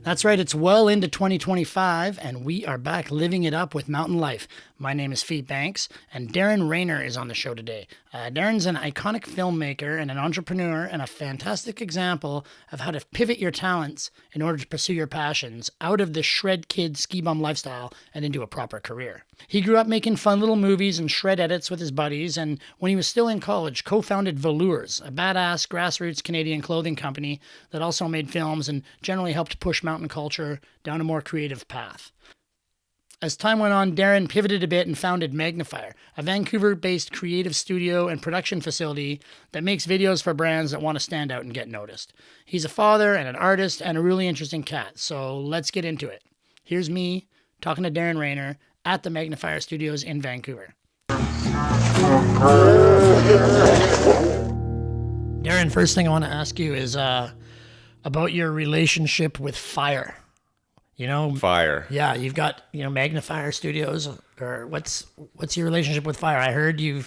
That's right, it's well into 2025, and we are back living it up with mountain life. My name is Fee Banks, and Darren Rayner is on the show today. Darren's an iconic filmmaker and an entrepreneur, and a fantastic example of how to pivot your talents in order to pursue your passions out of the shred kid ski bum lifestyle and into a proper career. He grew up making fun little movies and shred edits with his buddies, and when he was still in college, co-founded Velours, a badass grassroots Canadian clothing company that also made films and generally helped push mountain culture down a more creative path. As time went on, Darren pivoted a bit and founded Magnifier, a Vancouver-based creative studio and production facility that makes videos for brands that want to stand out and get noticed. He's a father and an artist and a really interesting cat, so let's get into it. Here's me talking to Darren Rayner at the Magnifier Studios in Vancouver. Darren, first thing I want to ask you is about your relationship with fire. You know, fire. Yeah, you've got, Magnifier Studios, or what's your relationship with fire? I heard you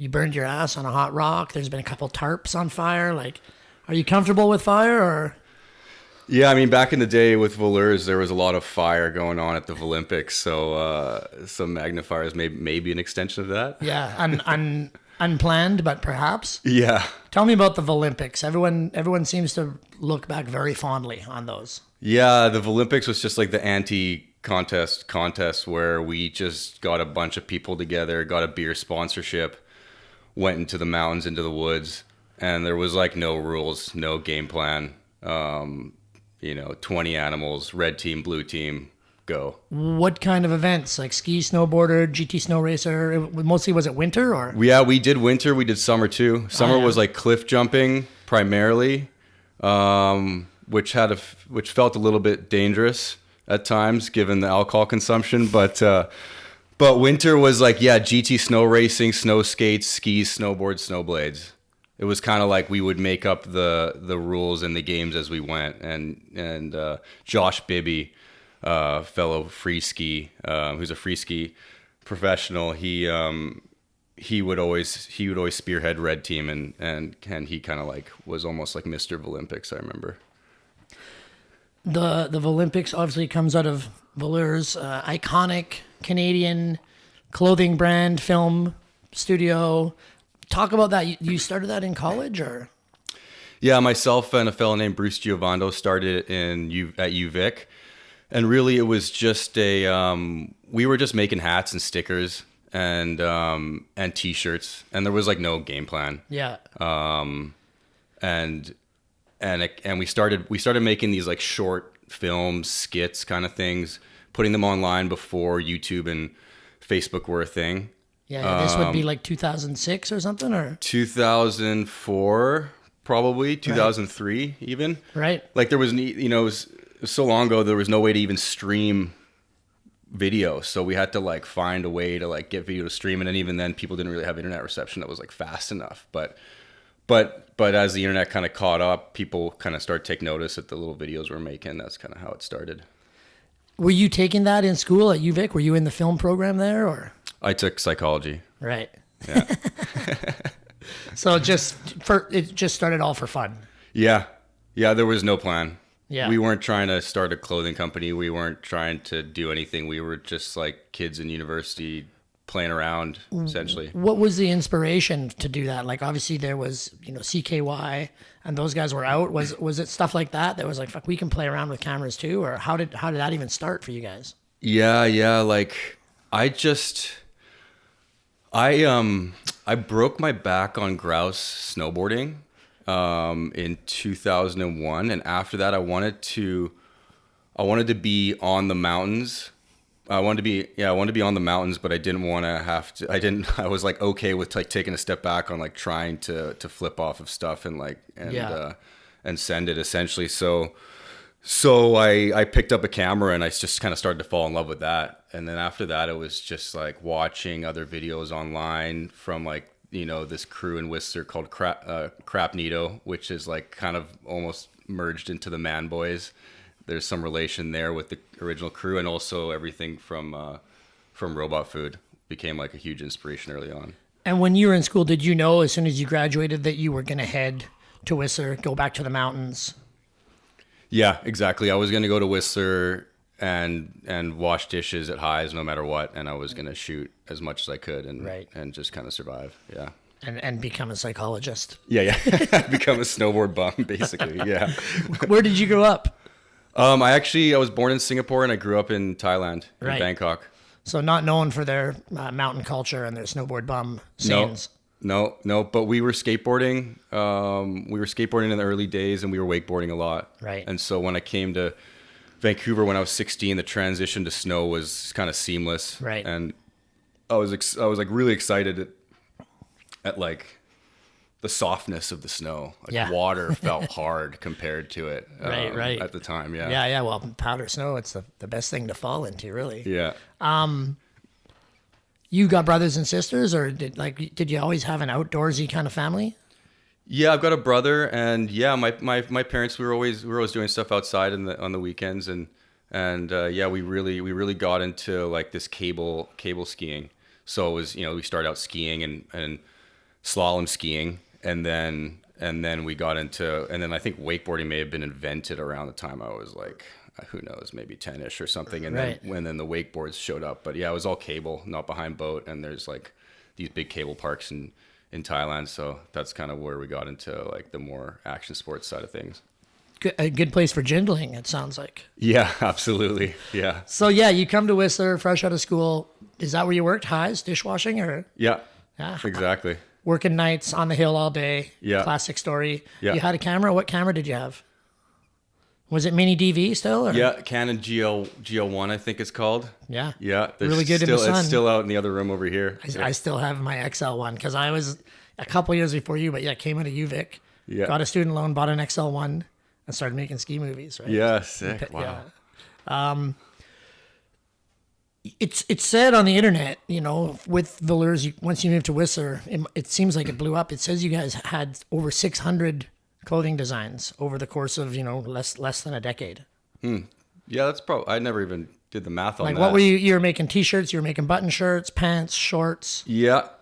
burned your ass on a hot rock. There's been a couple tarps on fire. Like, are you comfortable with fire, or? Yeah, I mean, back in the day with Velours, there was a lot of fire going on at the Olympics, so some magnifiers may be an extension of that. Yeah, unplanned, but perhaps. Yeah. Tell me about the Olympics. Everyone seems to look back very fondly on those. Yeah, the Olympics was just like the anti-contest where we just got a bunch of people together, got a beer sponsorship, went into the mountains, into the woods, and there was like no rules, no game plan. 20 animals, red team, blue team, go. What kind of events? Like ski, snowboarder, GT snow racer? Mostly was it winter or? Yeah, we did winter. We did summer too. Summer was like cliff jumping primarily, which felt a little bit dangerous at times given the alcohol consumption. But winter was like, GT snow racing, snow skates, skis, snowboards, snowblades. It was kind of like we would make up the rules and the games as we went. And Josh Bibby, fellow free ski, who's a free ski professional, he would always spearhead red team, and he kind of like was almost like Mr. Olympics, I remember. The Olympics obviously comes out of Velours, iconic Canadian clothing brand, film studio. Talk about that. You started that in college, or? Yeah, myself and a fellow named Bruce Giovando started at UVic, and really it was just we were just making hats and stickers and T-shirts, and there was like no game plan. Yeah. And we started making these like short films, skits, kind of things, putting them online before YouTube and Facebook were a thing. Yeah, this would be like 2006 or something, or 2004, probably 2003, right. Even. Right. Like there was, it was so long ago, there was no way to even stream video, so we had to like find a way to like get video to stream, and even then, people didn't really have internet reception that was like fast enough. But as the internet kind of caught up, people kind of started to take notice that the little videos we're making. That's kind of how it started. Were you taking that in school at UVic? Were you in the film program there, or? I took psychology. Right. Yeah. So it just started all for fun. Yeah. Yeah, there was no plan. Yeah. We weren't trying to start a clothing company. We weren't trying to do anything. We were just like kids in university playing around, essentially. What was the inspiration to do that? Like obviously there was, CKY and those guys were out. Was it stuff like that was like, fuck, we can play around with cameras too? Or how did that even start for you guys? Yeah. Like I broke my back on grouse snowboarding in 2001, and after that I wanted to be on the mountains. I wanted to be on the mountains, but I didn't want to have to. I was like okay with like taking a step back on like trying to flip off of stuff and send it essentially. So I picked up a camera and I just kind of started to fall in love with that. And then after that, it was just like watching other videos online from like, this crew in Whistler called Crapnito, which is like kind of almost merged into the Man Boys. There's some relation there with the original crew, and also everything from Robot Food became like a huge inspiration early on. And when you were in school, did you know as soon as you graduated that you were going to head to Whistler, go back to the mountains? Yeah, exactly. I was going to go to Whistler and wash dishes at Highs no matter what, and I was going to shoot as much as I could Right. and just kind of survive. Yeah. And become a psychologist. Yeah, yeah. Become a snowboard bum, basically. Yeah. Where did you grow up? I was born in Singapore and I grew up in Thailand, in Right. Bangkok. So not known for their mountain culture and their snowboard bum scenes. No. But we were skateboarding. We were skateboarding in the early days, and we were wakeboarding a lot. Right. And so when I came to Vancouver when I was 16, the transition to snow was kind of seamless. Right. And I was like really excited at like the softness of the snow. Like Yeah. water felt hard compared to it. Right. At the time. Yeah. Yeah. Well, powder snow, it's the best thing to fall into, really. Yeah. You got brothers and sisters, or did you always have an outdoorsy kind of family? Yeah, I've got a brother, and yeah, my parents we were always doing stuff outside on the weekends, and yeah, we really got into like this cable skiing. So it was, we started out skiing and slalom skiing, and then we got into, and then I think wakeboarding may have been invented around the time I was like, who knows, maybe 10ish or something, and Right. then the wakeboards showed up. But yeah, it was all cable, not behind boat, and there's like these big cable parks in Thailand, so that's kind of where we got into like the more action sports side of things. A good place for jindling, it sounds like. Yeah, absolutely. Yeah. So yeah, you come to Whistler fresh out of school. Is that where you worked? Highs, dishwashing, or Yeah. Yeah. Exactly. working nights on the hill all day? Yeah. Classic story. Yeah. You had a camera. What camera did you have? Was it mini DV still? Or? Yeah, Canon GL1, I think it's called. Yeah. Yeah, Really good in the sun. It's still out in the other room over here. I still have my XL1 because I was a couple years before you, but yeah, came out of UVic, Yeah. got a student loan, bought an XL1, and started making ski movies. Right? Yeah, sick. Wow. Yeah. It's said on the internet, with Villers, once you move to Whistler, it seems like it blew up. It says you guys had over 600 clothing designs over the course of less than a decade. Yeah, that's probably. I never even did the math on Like that. what were you were making t-shirts, you were making button shirts, pants, shorts. Yep.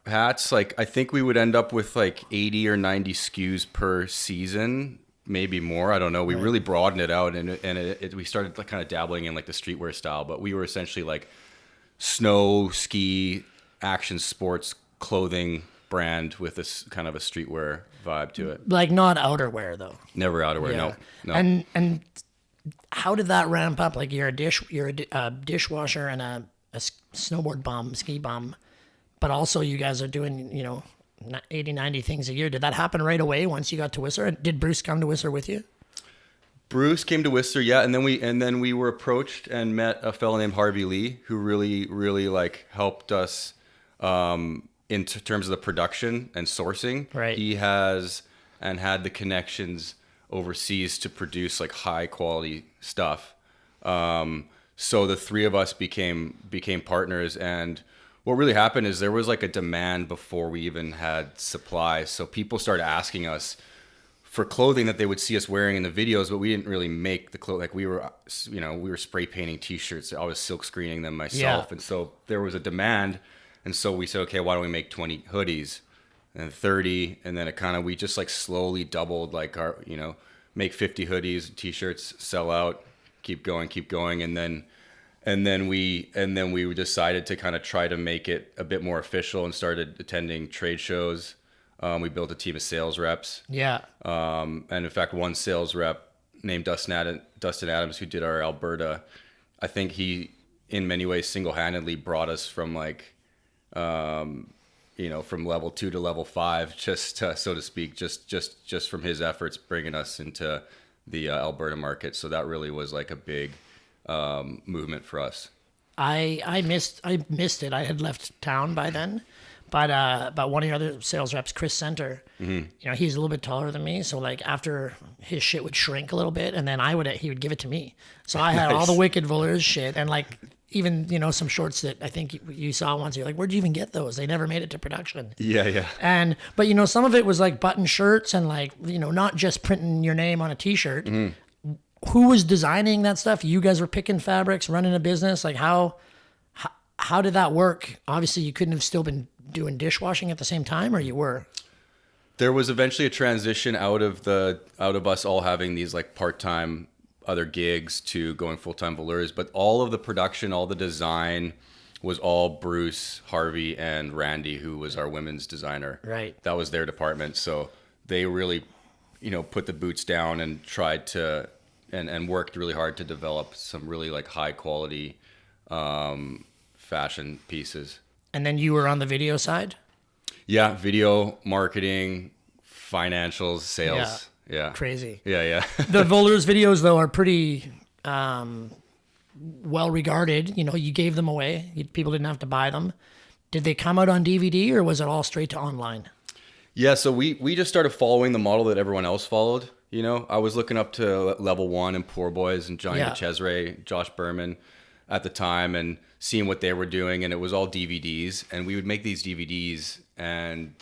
Hats. Like I think we would end up with like 80 or 90 SKUs per season, maybe more. I don't know. We really broadened it out, and we started like kind of dabbling in like the streetwear style. But we were essentially like snow, ski, action sports clothing brand with this kind of a streetwear vibe to it. Like not outerwear though. Never outerwear. Yeah. No. And how did that ramp up? Like you're a dishwasher and a snowboard bum, ski bum, but also you guys are doing 80, 90 things a year. Did that happen right away once you got to Whistler? Did Bruce come to Whistler with you? Bruce came to Whistler, yeah, and then we were approached and met a fellow named Harvey Lee, who really like helped us in terms of the production and sourcing. Right. He has and had the connections overseas to produce like high quality stuff. So the three of us became partners, and what really happened is there was like a demand before we even had supply. So people started asking us for clothing that they would see us wearing in the videos, but we didn't really make the clothes. Like we were spray painting t-shirts. I was silk screening them myself. Yeah. And so there was a demand. And so we said, okay, why don't we make 20 hoodies and 30? And then we just like slowly doubled like our, make 50 hoodies, t-shirts, sell out, keep going. And then we decided to kind of try to make it a bit more official and started attending trade shows. We built a team of sales reps. Yeah. And in fact, one sales rep named Dustin Adams, who did our Alberta, I think he, in many ways, single-handedly brought us from like, from level 2 to level 5, just so to speak, just from his efforts bringing us into the Alberta market. So that really was like a big movement for us. I missed it. I had left town by then, but one of your other sales reps, Chris Center, he's a little bit taller than me. So like after his shit would shrink a little bit, and then he would give it to me. So I had all the Wicked Villers shit, and like even some shorts that I think you saw once. You're like, where'd you even get those? They never made it to production. Yeah. But some of it was like button shirts and like not just printing your name on a t-shirt. Who was designing that stuff? You guys were picking fabrics, running a business. Like how did that work? Obviously, you couldn't have still been doing dishwashing at the same time, or you were? There was eventually a transition out of us all having these like part-time other gigs to going full-time voleurs, but all of the production, all the design was all Bruce, Harvey, and Randy, who was our women's designer. Right. That was their department. So they really, put the boots down and tried to, and worked really hard to develop some really like high quality fashion pieces. And then you were on the video side? Yeah, video, marketing, financials, sales. Yeah. Crazy. Yeah. The Volers videos, though, are pretty well regarded. You gave them away. People didn't have to buy them. Did they come out on DVD, or was it all straight to online? Yeah, so we just started following the model that everyone else followed. I was looking up to Level 1 and Poor Boys and Johnny DeCesare, Josh Berman at the time, and seeing what they were doing, and it was all DVDs, and we would make these DVDs and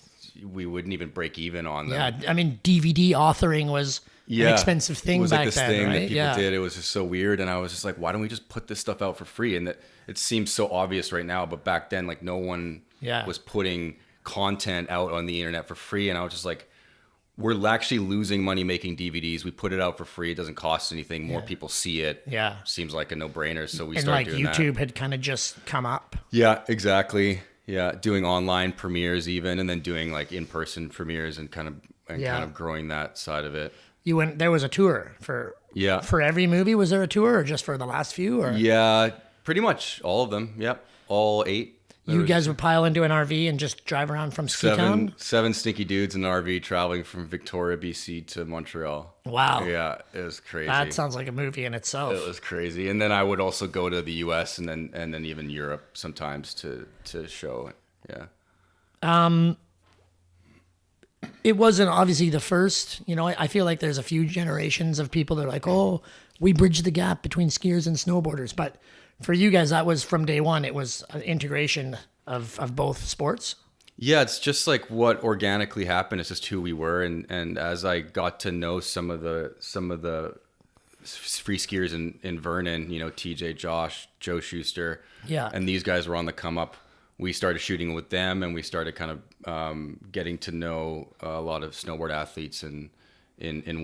we wouldn't even break even on them. Yeah, I mean, DVD authoring was an expensive thing back then, right? It was like this thing that people did. It was just so weird, and I was just like, why don't we just put this stuff out for free? And that it seems so obvious right now, but back then, like, no one was putting content out on the internet for free, and I was just like, we're actually losing money making DVDs. We put it out for free. It doesn't cost anything. More people see it. Yeah. Seems like a no-brainer, so we started doing that. And YouTube had kind of just come up. Yeah, exactly. Yeah, doing online premieres even, and then doing like in-person premieres and kind of growing that side of it. There was a tour for every movie. Was there a tour, or just for the last few? Or? Yeah, pretty much all of them. Yep, all 8. You guys would pile into an RV and just drive around from Ski Town? 7 stinky dudes in an RV traveling from Victoria, BC to Montreal. Wow. Yeah, it was crazy. That sounds like a movie in itself. It was crazy. And then I would also go to the US and then even Europe sometimes to show it. Yeah. It wasn't obviously the first. I feel like there's a few generations of people that are like, oh, we bridged the gap between skiers and snowboarders. But for you guys, that was from day one. It was an integration of both sports. Yeah, it's just like what organically happened. It's just who we were, and as I got to know some of the free skiers in Vernon, TJ, Josh, Joe Schuster, and these guys were on the come up. We started shooting with them, and we started kind of getting to know a lot of snowboard athletes in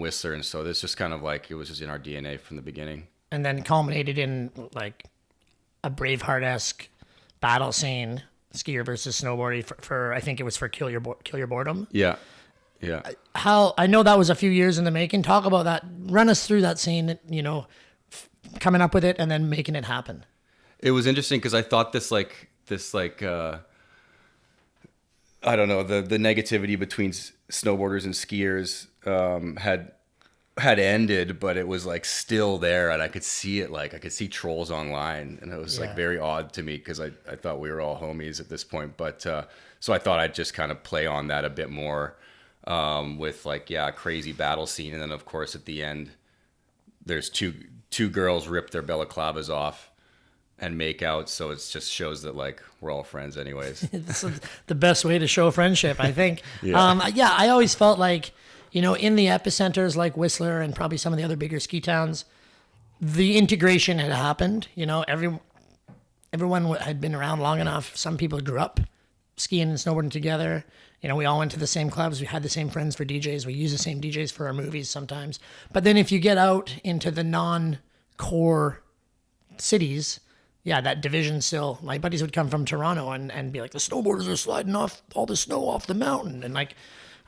Whistler, and so this just kind of like it was just in our DNA from the beginning. And then culminated in like a Braveheart-esque battle scene, skier versus snowboarder for I think it was for Kill Your Boredom. Yeah. How I know that was a few years in the making. Talk about that. Run us through that scene. Coming up with it and then making it happen. It was interesting because I thought this I don't know, the negativity between snowboarders and skiers had ended, but it was like still there, and I could see it. Like I could see trolls online, and it was like very odd to me because I thought we were all homies at this point. But so I thought I'd just kind of play on that a bit more with like a crazy battle scene, and then of course at the end there's two girls rip their balaclavas off and make out, so it just shows that like we're all friends anyways. It's the best way to show friendship, I think. I always felt like, in the epicenters like Whistler and probably some of the other bigger ski towns, the integration had happened. Everyone had been around long enough. Some people grew up skiing and snowboarding together. We all went to the same clubs. We had the same friends for DJs. We use the same DJs for our movies sometimes. But then if you get out into the non-core cities, that division still, my buddies would come from Toronto and be like, the snowboarders are sliding off all the snow off the mountain. And like,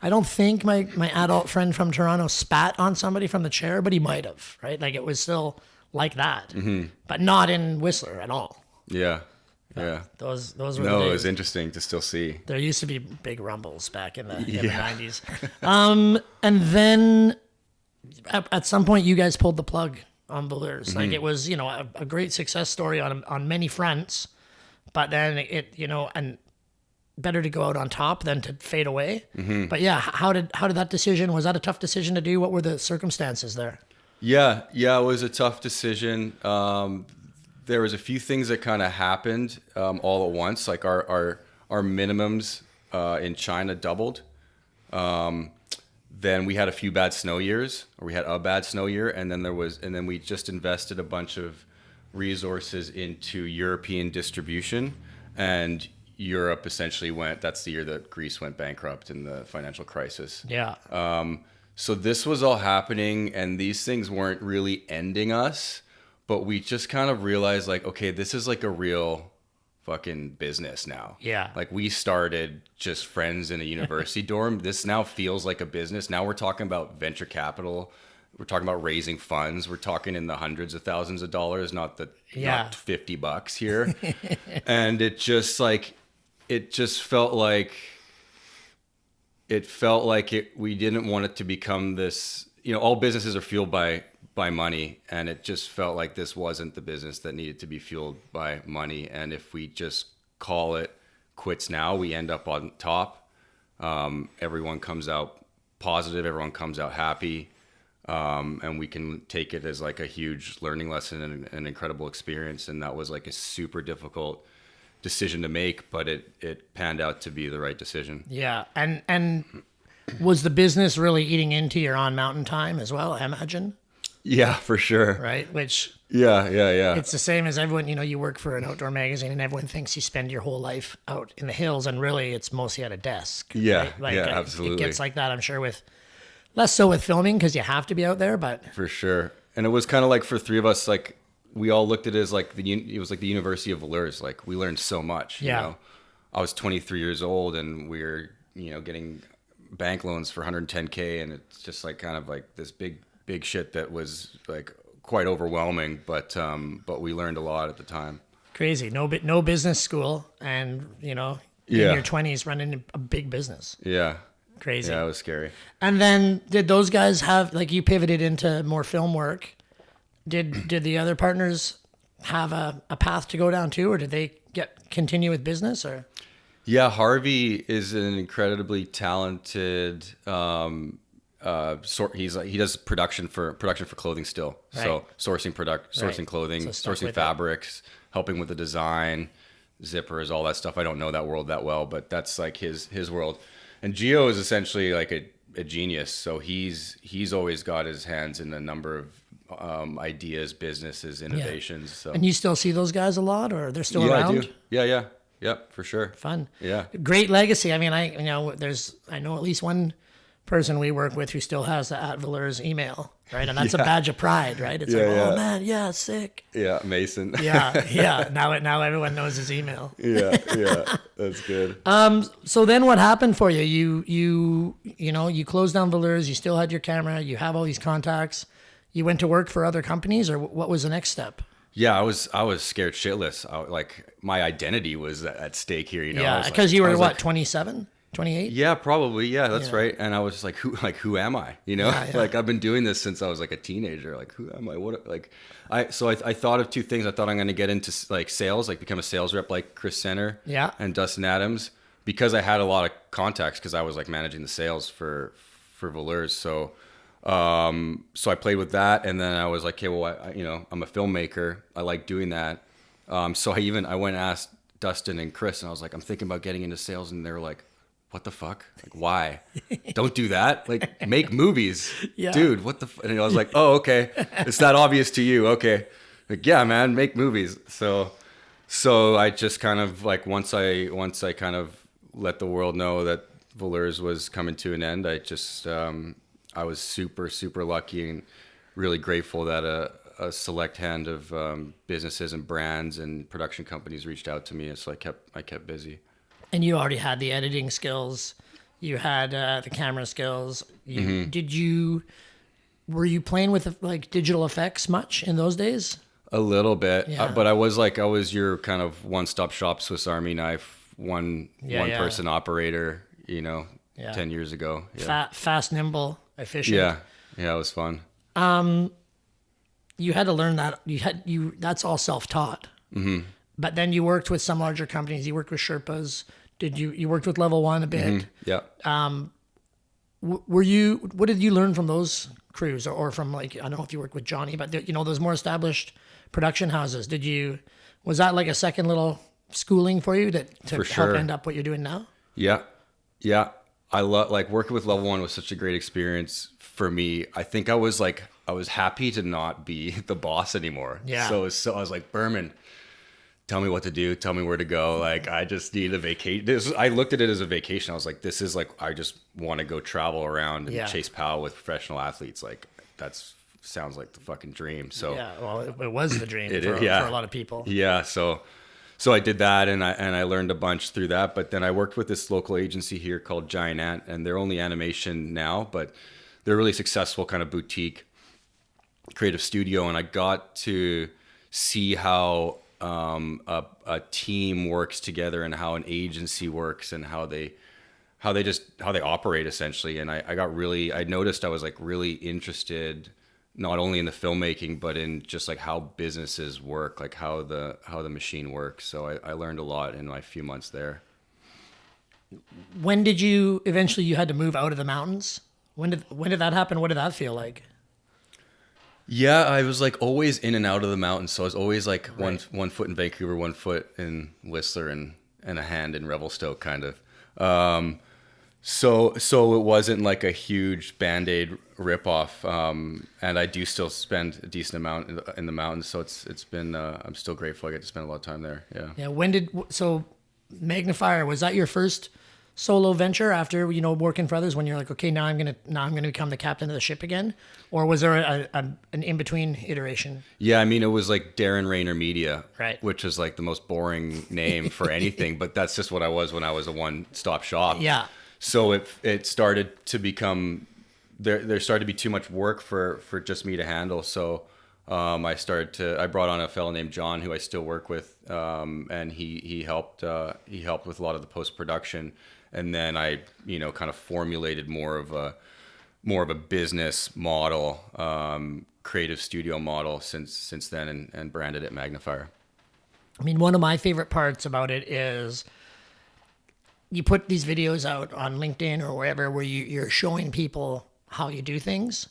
I don't think my adult friend from Toronto spat on somebody from the chair, but he might have, right? Like it was still like that, but not in Whistler at all. Yeah. Those were the days. It was interesting to still see. There used to be big rumbles back in the 90s. And then at some point you guys pulled the plug on Voleurs. Like it was, a great success story on many fronts, but then and better to go out on top than to fade away. But how did that decision, was that a tough decision to do? What were the circumstances there? Yeah, it was a tough decision. There was a few things that kind of happened all at once. Like our minimums in China doubled. Then we had a few bad snow years, or we had a bad snow year, and then we just invested a bunch of resources into European distribution. And Europe essentially that's the year that Greece went bankrupt in the financial crisis. Yeah. So this was all happening, and these things weren't really ending us, but we just kind of realized like, okay, this is like a real fucking business now. Yeah. Like we started just friends in a university dorm. This now feels like a business. Now we're talking about venture capital. We're talking about raising funds. We're talking in the hundreds of thousands of dollars, not $50 here. And it just felt like we didn't want it to become this, all businesses are fueled by money, and it just felt like this wasn't the business that needed to be fueled by money. And if we just call it quits now, we end up on top. Everyone comes out positive, everyone comes out happy, and we can take it as like a huge learning lesson and an incredible experience. And that was like a super difficult decision to make, but it panned out to be the right decision. Yeah. And was the business really eating into your on mountain time as well, I imagine? Yeah, for sure. Right? Which yeah. It's the same as everyone, you work for an outdoor magazine and everyone thinks you spend your whole life out in the hills, and really it's mostly at a desk. Yeah, right? Like, absolutely. It gets like that, I'm sure, with less so with filming because you have to be out there, but for sure. And it was kind of like for three of us, like we all looked at it as like it was like the University of Valleurs. Like we learned so much. Yeah. I was 23 years old and we were, getting bank loans for 110K, and it's just like kind of like this big shit that was like quite overwhelming, but we learned a lot at the time. Crazy. No business school, and in your 20s running a big business. Yeah. Crazy. Yeah, it was scary. And then did those guys have, like, you pivoted into more film work? Did the other partners have a path to go down too, or did they continue with business, or? Yeah, Harvey is an incredibly talented he does production for clothing still. Right. So sourcing Right. clothing, So sourcing fabrics, helping with the design, zippers, all that stuff. I don't know that world that well, but that's like his world. And Gio is essentially like a genius. So he's always got his hands in a number of ideas, businesses, innovations. Yeah. So And you still see those guys a lot, or they're still yeah, around? I do. Yeah. Yep, for sure. Fun. Yeah. Great legacy. I mean, I know at least one person we work with who still has the @Valleurs email, right? And that's a badge of pride, right? It's oh man, yeah, sick. Yeah, Mason. Yeah. Now everyone knows his email. Yeah, that's good. So then what happened for you? You closed down Valleurs, you still had your camera, you have all these contacts. You went to work for other companies, or what was the next step? Yeah, I was scared shitless. Like my identity was at stake here, Yeah, because you were what, 27, 28? Yeah, probably. Yeah, that's right. And I was like, who am I? Yeah. Like I've been doing this since I was like a teenager. Like, who am I? I thought of two things. I thought I'm going to get into like sales, like become a sales rep, like Chris Center and Dustin Adams, because I had a lot of contacts because I was like managing the sales for Valleurs. So I played with that, and then I was like, okay, well, I'm a filmmaker. I like doing that. So I went and asked Dustin and Chris, and I was like, I'm thinking about getting into sales, and they were like, what the fuck? Like, why? Don't do that. Like, make movies, dude. What the? And I was like, oh, okay. It's that obvious to you, okay? Like, yeah, man, make movies. So I just kind of like once I kind of let the world know that Valleurs was coming to an end, I just I was super, super lucky and really grateful that a select hand of businesses and brands and production companies reached out to me. So I kept busy. And you already had the editing skills. You had the camera skills. Were you playing with like digital effects much in those days? A little bit, Yeah. But I was your kind of one-stop shop, Swiss Army knife, one person operator, 10 years ago. Yeah. Fast, nimble, efficient. Yeah, it was fun. You had to learn that. That's all self-taught. Mm-hmm. But then you worked with some larger companies. You worked with Sherpas. You worked with Level One a bit? Mm-hmm. Yeah. What did you learn from those crews, or from, like, I don't know if you worked with Johnny, but those more established production houses? Was that like a second little schooling for you to help end up what you're doing now? Yeah. I love, like, working with Level One was such a great experience for me. I think I was happy to not be the boss anymore. Yeah. So I was like, Berman, tell me what to do, tell me where to go. Like, I just need a vacation. I looked at it as a vacation. I was like, this is like, I just want to go travel around and chase POW with professional athletes. Like, that's sounds like the fucking dream. So yeah, well, it was the dream for a lot of people. Yeah. So I did that, and I learned a bunch through that. But then I worked with this local agency here called Giant Ant, and they're only animation now, but they're a really successful kind of boutique creative studio. And I got to see how a team works together, and how an agency works, and how they operate essentially. And I noticed I was like really interested not only in the filmmaking, but in just like how businesses work, like how the machine works. So I learned a lot in my few months there. When did you had to move out of the mountains? When did that happen? What did that feel like? Yeah, I was like always in and out of the mountains. So I was always like one foot in Vancouver, 1 foot in Whistler, and a hand in Revelstoke kind of. So it wasn't like a huge Band-Aid ripoff, and I do still spend a decent amount in the mountains. So it's been I'm still grateful I get to spend a lot of time there. Yeah. Yeah. So Magnifier, was that your first solo venture after working for others? When you're like, okay, now I'm gonna become the captain of the ship again, or was there an in between iteration? Yeah, I mean, it was like Darren Rayner Media, right? Which is like the most boring name for anything, but that's just what I was when I was a one-stop shop. Yeah. So it started to become there started to be too much work for just me to handle. So I brought on a fellow named John, who I still work with, and he helped with a lot of the post-production. And then I kind of formulated more of a business model, creative studio model since then, and branded it Magnifier. I mean, one of my favorite parts about it is you put these videos out on LinkedIn or wherever where you're showing people how you do things,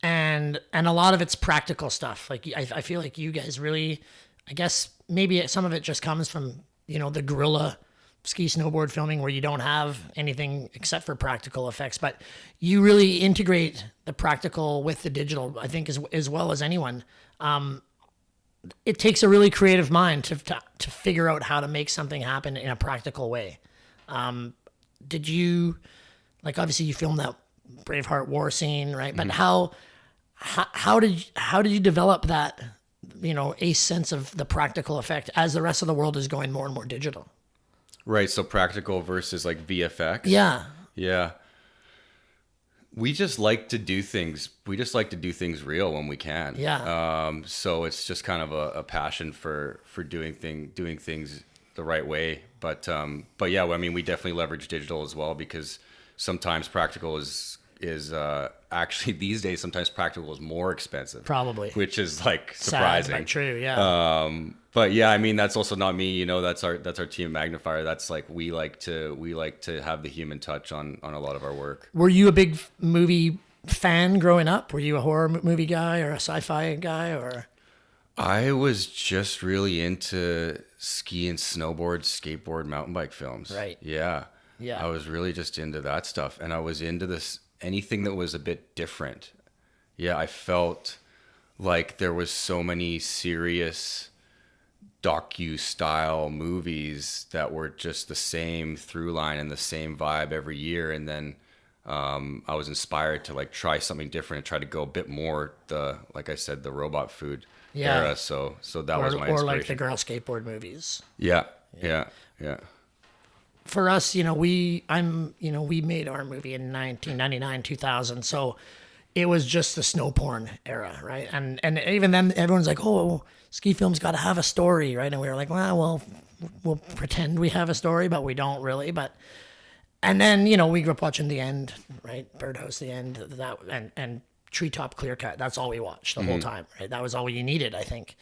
and a lot of it's practical stuff. Like I feel like you guys really, I guess maybe some of it just comes from the guerrilla ski snowboard filming where you don't have anything except for practical effects, but you really integrate the practical with the digital, I think, as well as anyone. It takes a really creative mind to figure out how to make something happen in a practical way. Did you, like, obviously you filmed that Braveheart war scene, right? But how did you develop that, a sense of the practical effect as the rest of the world is going more and more digital? Right. So practical versus like VFX. Yeah. Yeah. We just like to do things. We just like to do things real when we can. Yeah. So it's just kind of a passion for doing things the right way. But yeah, I mean, we definitely leverage digital as well, because sometimes practical is actually these days, sometimes practical is more expensive. Probably. Which is like surprising. Sad, but true. Yeah. But yeah, I mean, that's also not me, that's our team Magnifier. That's like, we like to have the human touch on a lot of our work. Were you a big movie fan growing up? Were you a horror movie guy or a sci-fi guy, or? I was just really into ski and snowboard, skateboard, mountain bike films. Right. Yeah. Yeah. I was really just into that stuff, and I was into anything that was a bit different. Yeah, I felt like there was so many serious docu-style movies that were just the same through line and the same vibe every year, and then I was inspired to like try something different and try to go a bit more like I said, the robot food era. So that was my inspiration. Or like the girl skateboard movies. Yeah. For us, we made our movie in 1999, 2000. So it was just the snow porn era, right? And even then, everyone's like, oh, ski film's got to have a story, right? And we were like, well, we'll pretend we have a story, but we don't really. And then, we grew up watching The End, right? Birdhouse, The End, that, and Treetop Clear Cut. That's all we watched the whole time, right? That was all you needed, I think.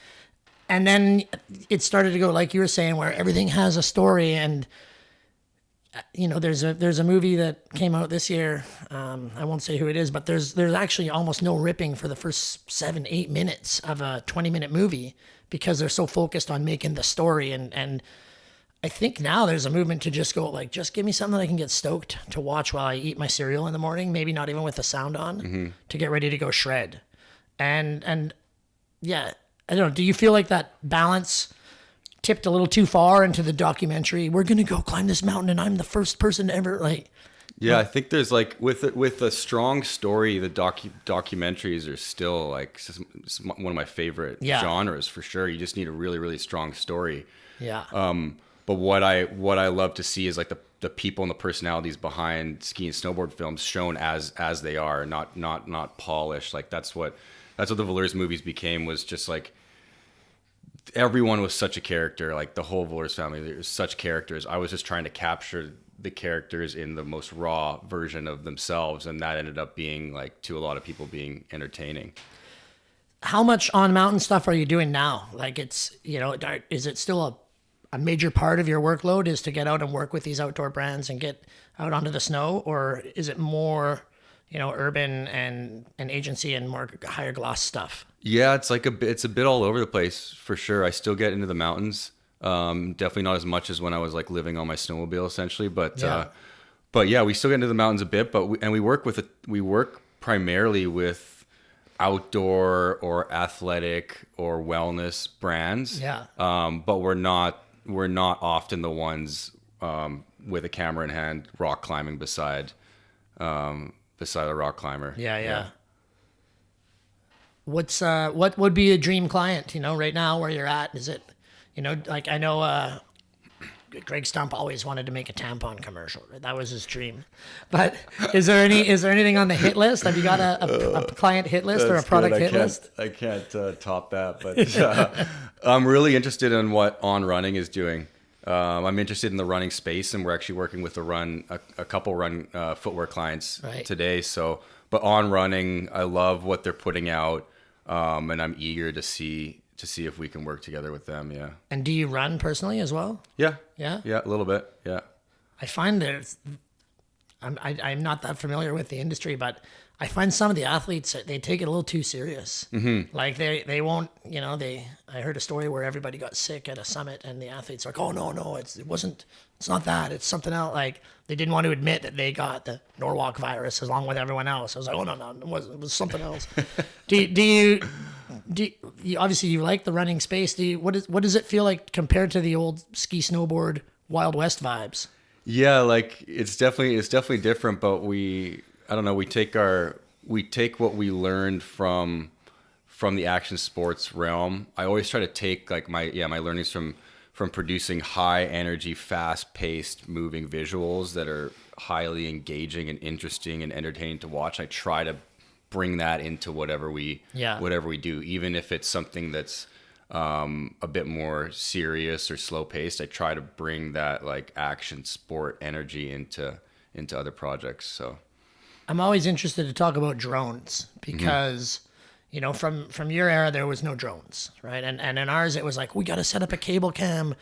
And then it started to go, like you were saying, where everything has a story. And there's a movie that came out this year. I won't say who it is, but there's actually almost no ripping for the first 7-8 minutes of a 20-minute movie, because they're so focused on making the story. And I think now there's a movement to just go like, just give me something that I can get stoked to watch while I eat my cereal in the morning. Maybe not even with the sound on, to get ready to go shred. And yeah, I don't know. Do you feel like that balance tipped a little too far into the documentary. We're gonna go climb this mountain, and I'm the first person to ever like. Yeah, I think there's like with a strong story, the documentaries are still like one of my favorite genres for sure. You just need a really really strong story. Yeah. But what I love to see is like the people and the personalities behind ski and snowboard films shown as they are, not polished. Like that's what the Valleurs movies became, was just like everyone was such a character. Like the whole Valleurs family, there's such characters. I was just trying to capture the characters in the most raw version of themselves, and that ended up being like, to a lot of people, being entertaining. How much on mountain stuff are you doing now? Like it's, is it still a major part of your workload is to get out and work with these outdoor brands and get out onto the snow, or is it more, urban and agency and more higher gloss stuff? Yeah, it's like it's a bit all over the place for sure. I still get into the mountains. Definitely not as much as when I was like living on my snowmobile essentially, but yeah, we still get into the mountains a bit, but we work primarily with outdoor or athletic or wellness brands. Yeah. But we're not often the ones with a camera in hand rock climbing beside a rock climber. Yeah. What would be a dream client, right now where you're at? Is it, like I know Greg Stump always wanted to make a tampon commercial, right? That was his dream. But is there anything on the hit list? Have you got a client hit list or a product hit list? I can't top that, but I'm really interested in what On Running is doing. I'm interested in the running space, and we're actually working with a couple run footwear clients today. So, but On Running, I love what they're putting out, and I'm eager to see if we can work together with them. Yeah. And do you run personally as well? Yeah. Yeah. Yeah, a little bit. Yeah. I find I'm not that familiar with the industry, but I find some of the athletes, they take it a little too serious. Mm-hmm. Like they won't, I heard a story where everybody got sick at a summit and the athletes are like, oh no, it's not that, it's something else. Like they didn't want to admit that they got the Norwalk virus along with everyone else. I was like, oh no, it was something else. Do you obviously you like the running space. What does it feel like compared to the old ski snowboard Wild West vibes? Yeah, like it's definitely different, but we take what we learned from the action sports realm. I always try to take like my learnings from producing high energy, fast paced moving visuals that are highly engaging and interesting and entertaining to watch. I try to bring that into whatever we do, even if it's something that's a bit more serious or slow paced. I try to bring that like action sport energy into other projects. So I'm always interested to talk about drones because, from your era, there was no drones, right? And in ours, it was like, we got to set up a cable cam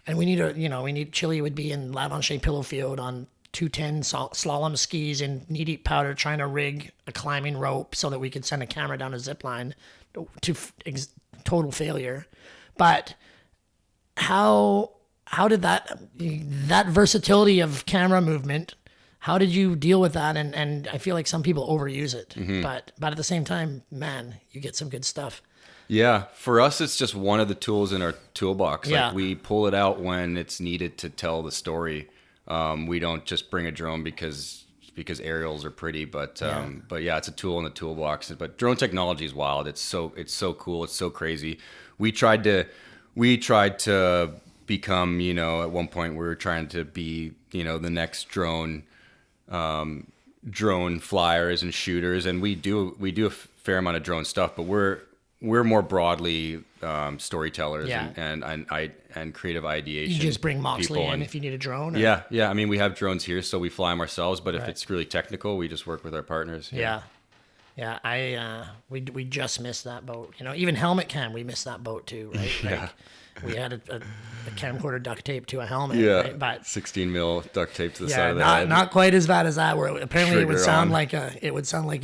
and we need Chili would be in L'Avance Pillowfield on 210 slalom skis in knee-deep powder trying to rig a climbing rope so that we could send a camera down a zip line to total failure. But how did that versatility of camera movement, how did you deal with that? And I feel like some people overuse it, but at the same time, man, you get some good stuff. Yeah, for us, it's just one of the tools in our toolbox. Yeah. Like we pull it out when it's needed to tell the story. We don't just bring a drone because aerials are pretty, but yeah, it's a tool in the toolbox. But drone technology is wild. It's so cool. It's so crazy. We tried to become, at one point we were trying to be, the next drone flyers and shooters, and we do a fair amount of drone stuff, but we're more broadly storytellers and creative ideation. You just bring Moxley in if you need a drone? Or? Yeah. I mean, we have drones here, so we fly them ourselves, but if it's really technical, we just work with our partners. Yeah. We just missed that boat. Even helmet cam, we missed that boat too, right? Like, we had a camcorder duct tape to a helmet. Yeah, right? But 16 mil duct tape to the side of the head. Not quite as bad as that. Where apparently it would sound like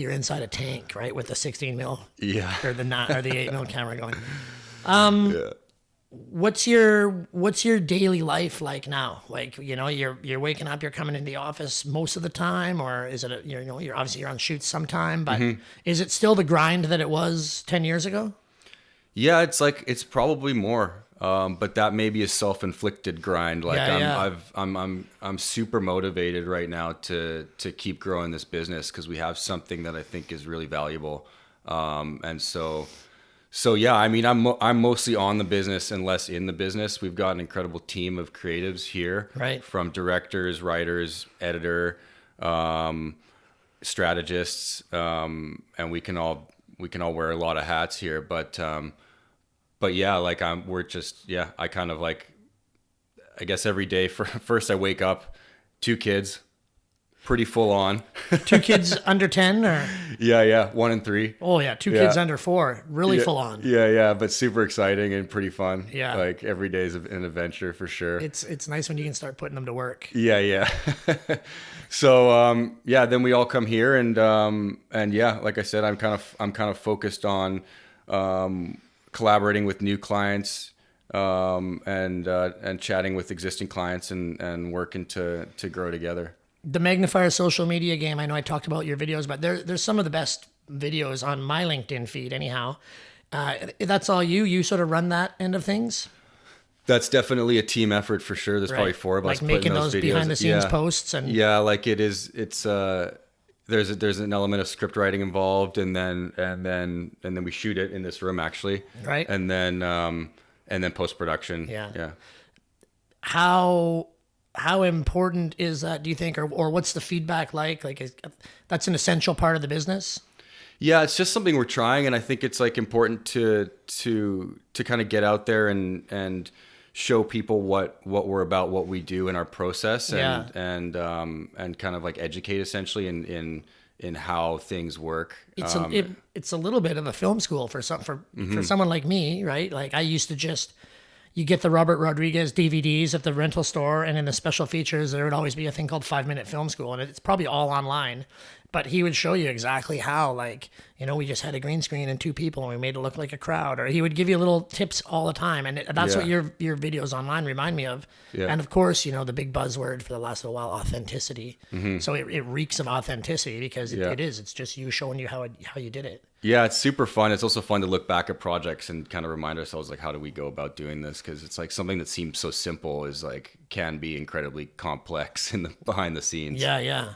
you're inside a tank, right, with the 16 mil. Yeah. Or the 8 mil camera going. What's your daily life like now? Like, you're waking up, you're coming into the office most of the time, or is it you're obviously you're on shoots sometime, but is it still the grind that it was 10 years ago? Yeah, it's probably more. But that may be a self-inflicted grind. Like I'm super motivated right now to keep growing this business because we have something that I think is really valuable. And so yeah, I mean, I'm mostly on the business and less in the business. We've got an incredible team of creatives here, Right. from directors, writers, editor, strategists, and we can all wear a lot of hats here. But yeah, like I kind of like, I guess every day first I wake up, 2 kids, pretty full on. 2 kids under 10 or? Yeah. 1 and 3. Oh yeah. 2 kids under 4, really full on. Yeah. But super exciting and pretty fun. Yeah. Like every day is an adventure for sure. It's nice when you can start putting them to work. Yeah. So, then we all come here and yeah, like I said, I'm kind of focused on, collaborating with new clients, and chatting with existing clients and working to grow together. The magnifier social media game, I know I talked about your videos, but there's some of the best videos on my LinkedIn feed anyhow. That's all you sort of run that end of things? That's definitely a team effort for sure. There's probably 4 of us like making those videos. behind the scenes posts and like it's there's an element of script writing involved, and then we shoot it in this room actually, right, and then post production. Yeah. How important is that, do you think, or what's the feedback like? That's an essential part of the business. Yeah, it's just something we're trying, and I think it's like important to kind of get out there and show people what we're about, what we do in our process, and kind of like educate essentially in how things work. It's a little bit of a film school for someone like me, right? Like I used to you get the Robert Rodriguez DVDs at the rental store, and in the special features, there would always be a thing called 5-minute film school, and it's probably all online. But he would show you exactly how, like, we just had a green screen and 2 people and we made it look like a crowd. Or he would give you little tips all the time. And that's what your videos online remind me of. Yeah. And of course, the big buzzword for the last little while, authenticity. Mm-hmm. So it reeks of authenticity because it is. It's just you showing you how you did it. Yeah, it's super fun. It's also fun to look back at projects and kind of remind ourselves, like, how do we go about doing this? Because it's like something that seems so simple can be incredibly complex behind the scenes. Yeah.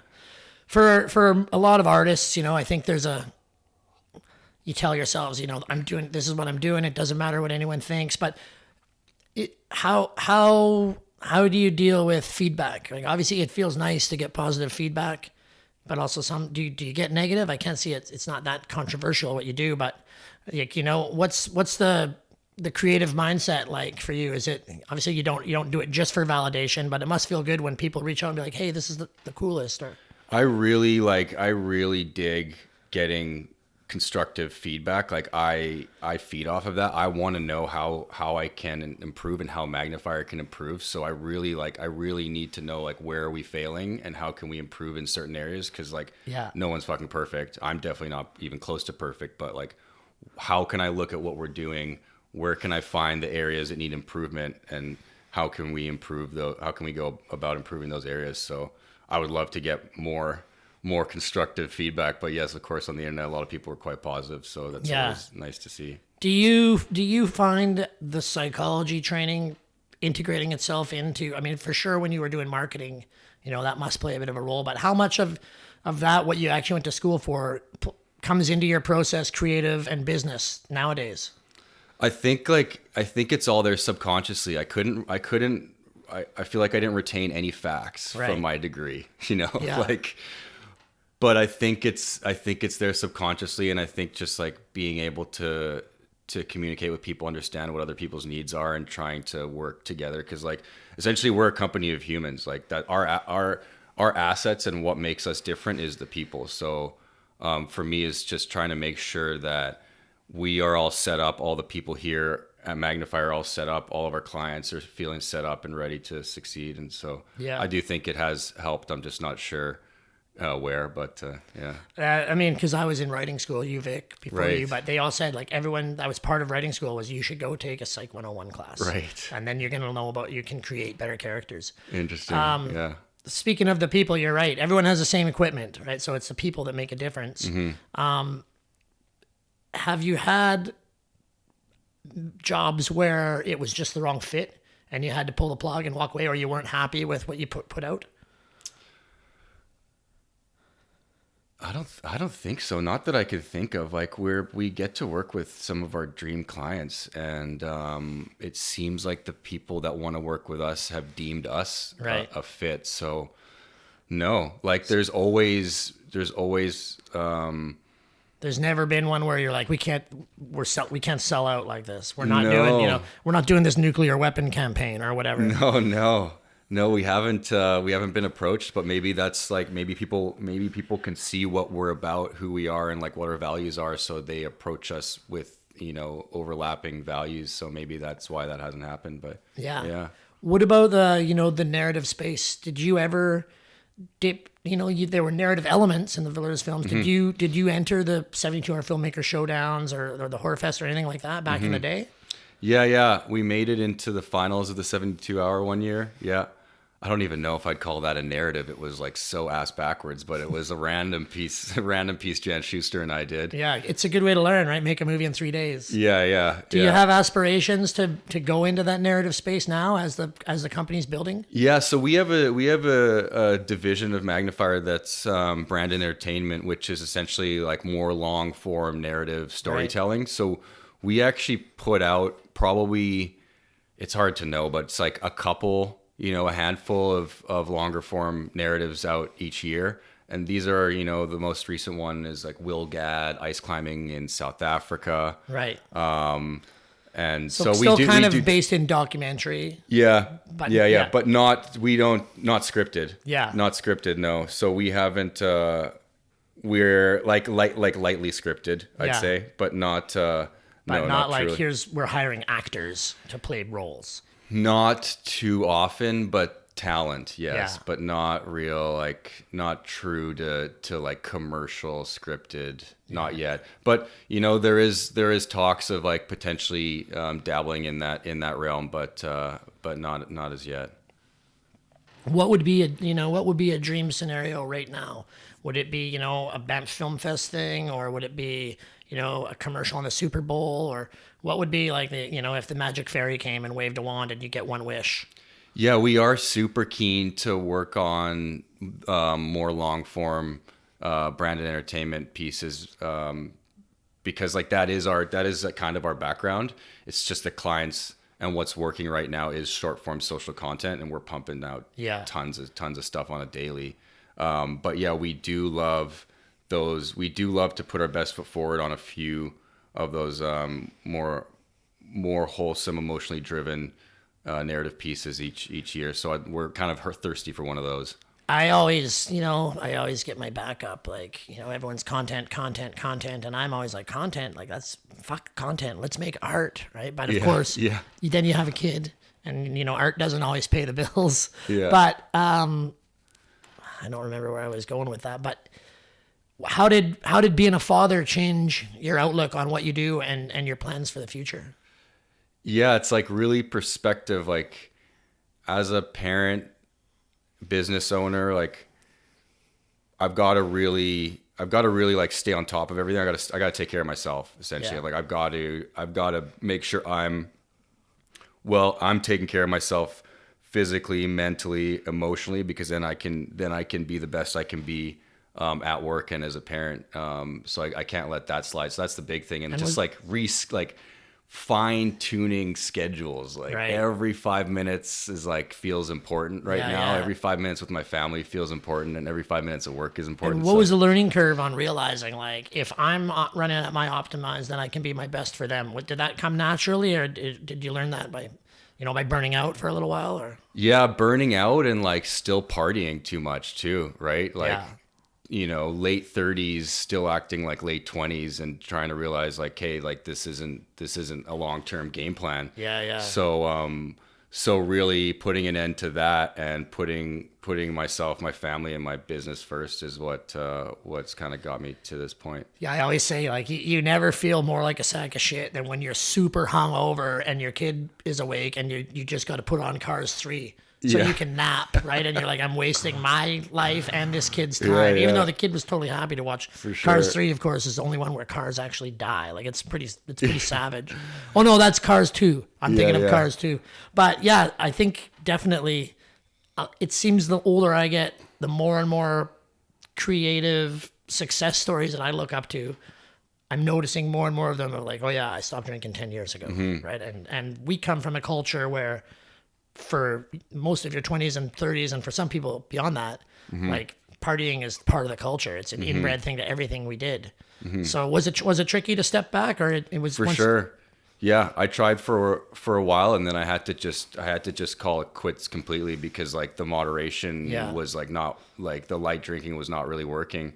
For a lot of artists, I think you tell yourselves, this is what I'm doing. It doesn't matter what anyone thinks. But how do you deal with feedback? Like, obviously, it feels nice to get positive feedback, but also do you get negative? I can't see it. It's not that controversial what you do, but what's the creative mindset like for you? Is it, obviously you don't do it just for validation, but it must feel good when people reach out and be like, hey, this is the coolest. Or I really dig getting constructive feedback. Like I feed off of that. I want to know how I can improve and how Magnifier can improve. So I really need to know, like, where are we failing and how can we improve in certain areas? Cause no one's fucking perfect. I'm definitely not even close to perfect, but like, how can I look at what we're doing? Where can I find the areas that need improvement, and how can we how can we go about improving those areas? So I would love to get more constructive feedback, but yes, of course, on the internet, a lot of people are quite positive, so that's always nice to see. Do you find the psychology training integrating itself into? I mean, for sure, when you were doing marketing, that must play a bit of a role. But how much of that, what you actually went to school for, comes into your process, creative and business nowadays? I think it's all there subconsciously. I feel like I didn't retain any facts from my degree, but I think it's there subconsciously. And I think just like being able to communicate with people, understand what other people's needs are, and trying to work together. Cause like essentially we're a company of humans, like that our assets and what makes us different is the people. So, for me, is just trying to make sure that we are all set up, all the people here at Magnifier are all set up, all of our clients are feeling set up and ready to succeed. And so I do think it has helped. I'm just not sure where, but I mean, because I was in writing school, UVic, before you, but they all said, like, everyone that was part of writing school was, you should go take a Psych 101 class. Right. And then you're going to know you can create better characters. Interesting. Yeah. Speaking of the people, you're right. Everyone has the same equipment, right? So it's the people that make a difference. Mm-hmm. Have you had jobs where it was just the wrong fit and you had to pull the plug and walk away, or you weren't happy with what you put out? I don't think so. Not that I could think of. Like we get to work with some of our dream clients, and it seems like the people that want to work with us have deemed us Right. a fit. So no, like there's always There's never been one where you're like, we can't sell out like this. We're not No. doing, we're not doing this nuclear weapon campaign or whatever. No, we haven't been approached, but maybe that's like maybe people can see what we're about, who we are, and like what our values are, so they approach us with overlapping values. So maybe that's why that hasn't happened. But yeah. What about the narrative space? Did you ever dip? There were narrative elements in the Villers films. Mm-hmm. Did you enter the 72 Hour Filmmaker Showdowns or the Horror Fest or anything like that back in the day? Yeah. We made it into the finals of the 72 hour one year. Yeah. I don't even know if I'd call that a narrative. It was like so ass backwards, but it was a random piece Jan Schuster and I did. Yeah, it's a good way to learn, right? Make a movie in 3 days. Yeah. Do you have aspirations to go into that narrative space now as the company's building? Yeah, so we have a division of Magnifier that's brand entertainment, which is essentially like more long form narrative storytelling. Right. So we actually put out probably, it's hard to know, but it's like a couple, a handful of longer form narratives out each year. And these are, the most recent one is like Will Gadd ice climbing in South Africa. Right. And so we still do kind we of do, based in documentary. Yeah. But not scripted. Yeah. Not scripted. No. So we haven't, we're like lightly scripted, I'd say, but not, but no, not like truly. we're hiring actors to play roles. Not too often, but talent, yes, Yeah. but not real, like not true to like commercial scripted, not yet. But there is talks of like potentially dabbling in that realm, but not as yet. What would be a dream scenario right now? Would it be a Banff Film Fest thing, or would it be a commercial on the Super Bowl, or what would be like if the magic fairy came and waved a wand and you get one wish? Yeah, we are super keen to work on more long form branded entertainment pieces because like that is kind of our background. It's just the clients and what's working right now is short form social content, and we're pumping out tons of stuff on a daily. But yeah, we do love those. We do love to put our best foot forward on a few of those more wholesome, emotionally driven narrative pieces each year. So we're kind of thirsty for one of those. I always get my back up. Like, everyone's content. And I'm always like, content, like that's fuck content. Let's make art. Right. But of course, then you have a kid and, art doesn't always pay the bills. Yeah. But I don't remember where I was going with that. But how did being a father change your outlook on what you do and your plans for the future? Yeah, it's like really perspective. Like as a parent, business owner, like I've got to really like stay on top of everything. I got to take care of myself essentially. Like I've got to make sure I'm taking care of myself physically, mentally, emotionally, because then I can be the best I can be at work and as a parent. So I can't let that slide. So that's the big thing. And just fine tuning schedules, like every 5 minutes is like feels important now. Yeah. Every 5 minutes with my family feels important, and every 5 minutes of work is important. And what was the learning curve on realizing, like, if I'm running at my optimized, then I can be my best for them? Did that come naturally, or did you learn that by burning out for a little while? Or burning out and like still partying too much too, right? Like late 30s still acting like late 20s and trying to realize like, hey, like this isn't a long-term game plan. So really putting an end to that and putting myself, my family, and my business first is what's kind of got me to this point. I always say, like, you never feel more like a sack of shit than when you're super hungover and your kid is awake and you just got to put on Cars 3. so Yeah. you can nap, right? And you're like, I'm wasting my life and this kid's time, Yeah, even yeah. though the kid was totally happy to watch. sure. Cars 3, of course, is the only one where cars actually die. Like it's pretty savage. Oh no, that's Cars 2. I'm thinking of yeah. Cars 2. But yeah, I think definitely. It seems the older I get, the more and more creative success stories that I look up to, I'm noticing more and more of them are like, oh yeah, I stopped drinking 10 years ago, right? And we come from a culture where for most of your 20s and 30s, and for some people beyond that, like partying is part of the culture. It's an inbred thing to everything we did. So was it tricky to step back, or it was For sure. Yeah, I tried for a while, and then I had to just call it quits completely because like the moderation was like not like the light drinking was not really working.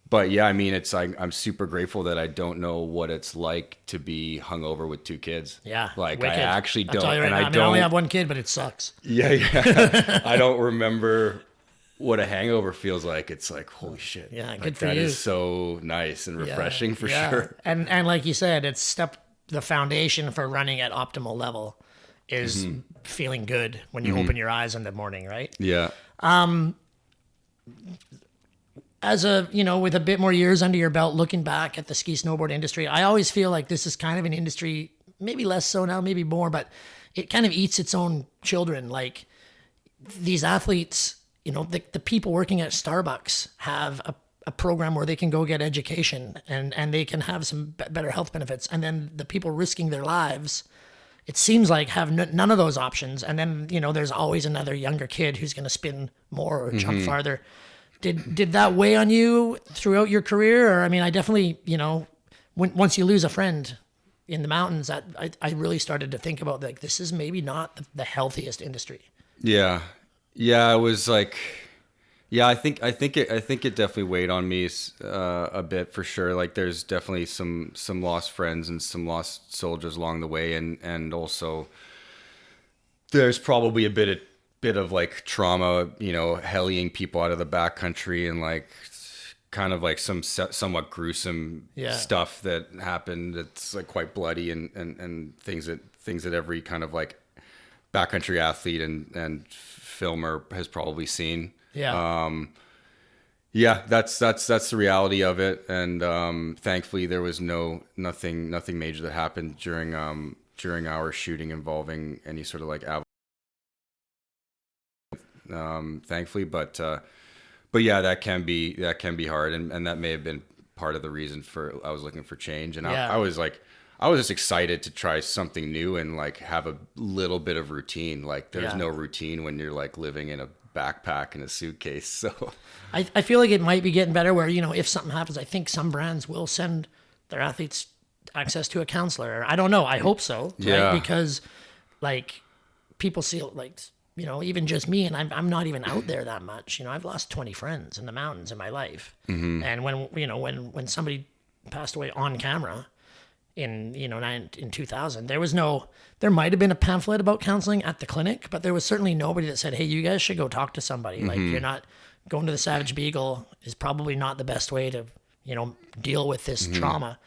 But yeah, I mean, it's like I'm super grateful that I don't know what it's like to be hungover with 2 kids. Yeah, like wicked. I actually I'll don't, tell you right and now, I I mean, don't. I only have one kid, but it sucks. Yeah. I don't remember what a hangover feels like. It's like, holy shit. Yeah, like, good for that you. is so nice and refreshing for sure. And like you said, the foundation for running at optimal level is feeling good when you open your eyes in the morning, right? Yeah. As with a bit more years under your belt, looking back at the ski snowboard industry, I always feel like this is kind of an industry, maybe less so now, maybe more, but it kind of eats its own children. Like these athletes, the people working at Starbucks have a program where they can go get education and they can have some better health benefits. And then the people risking their lives, it seems like have none of those options. And then, there's always another younger kid who's going to spin more or jump farther. Did that weigh on you throughout your career? Or, I mean, I definitely, once you lose a friend in the mountains, I really started to think about like, this is maybe not the healthiest industry. Yeah. Yeah. It was like, yeah, I think it definitely weighed on me a bit for sure. Like there's definitely some lost friends and some lost soldiers along the way. And also there's probably a bit of like trauma, hellying people out of the backcountry and like kind of like some somewhat gruesome stuff that happened. That's like quite bloody and things that every kind of like backcountry athlete and filmer has probably seen. Yeah. Yeah, that's the reality of it. And thankfully there was nothing major that happened during our shooting involving any sort of like thankfully, but yeah, that can be hard, and that may have been part of the reason for I was looking for change, and I was just excited to try something new and like have a little bit of routine. Like there's no routine when you're like living in a backpack and a suitcase. So I feel like it might be getting better where, if something happens, I think some brands will send their athletes access to a counselor. I don't know. I hope so. Yeah. Right? Because like people see like, even just me, and I'm not even out there that much. I've lost 20 friends in the mountains in my life. And when somebody passed away on camera in 2000, there might have been a pamphlet about counseling at the clinic, but there was certainly nobody that said, hey, you guys should go talk to somebody. Like you're not going to the Savage Beagle is probably not the best way to, deal with this trauma.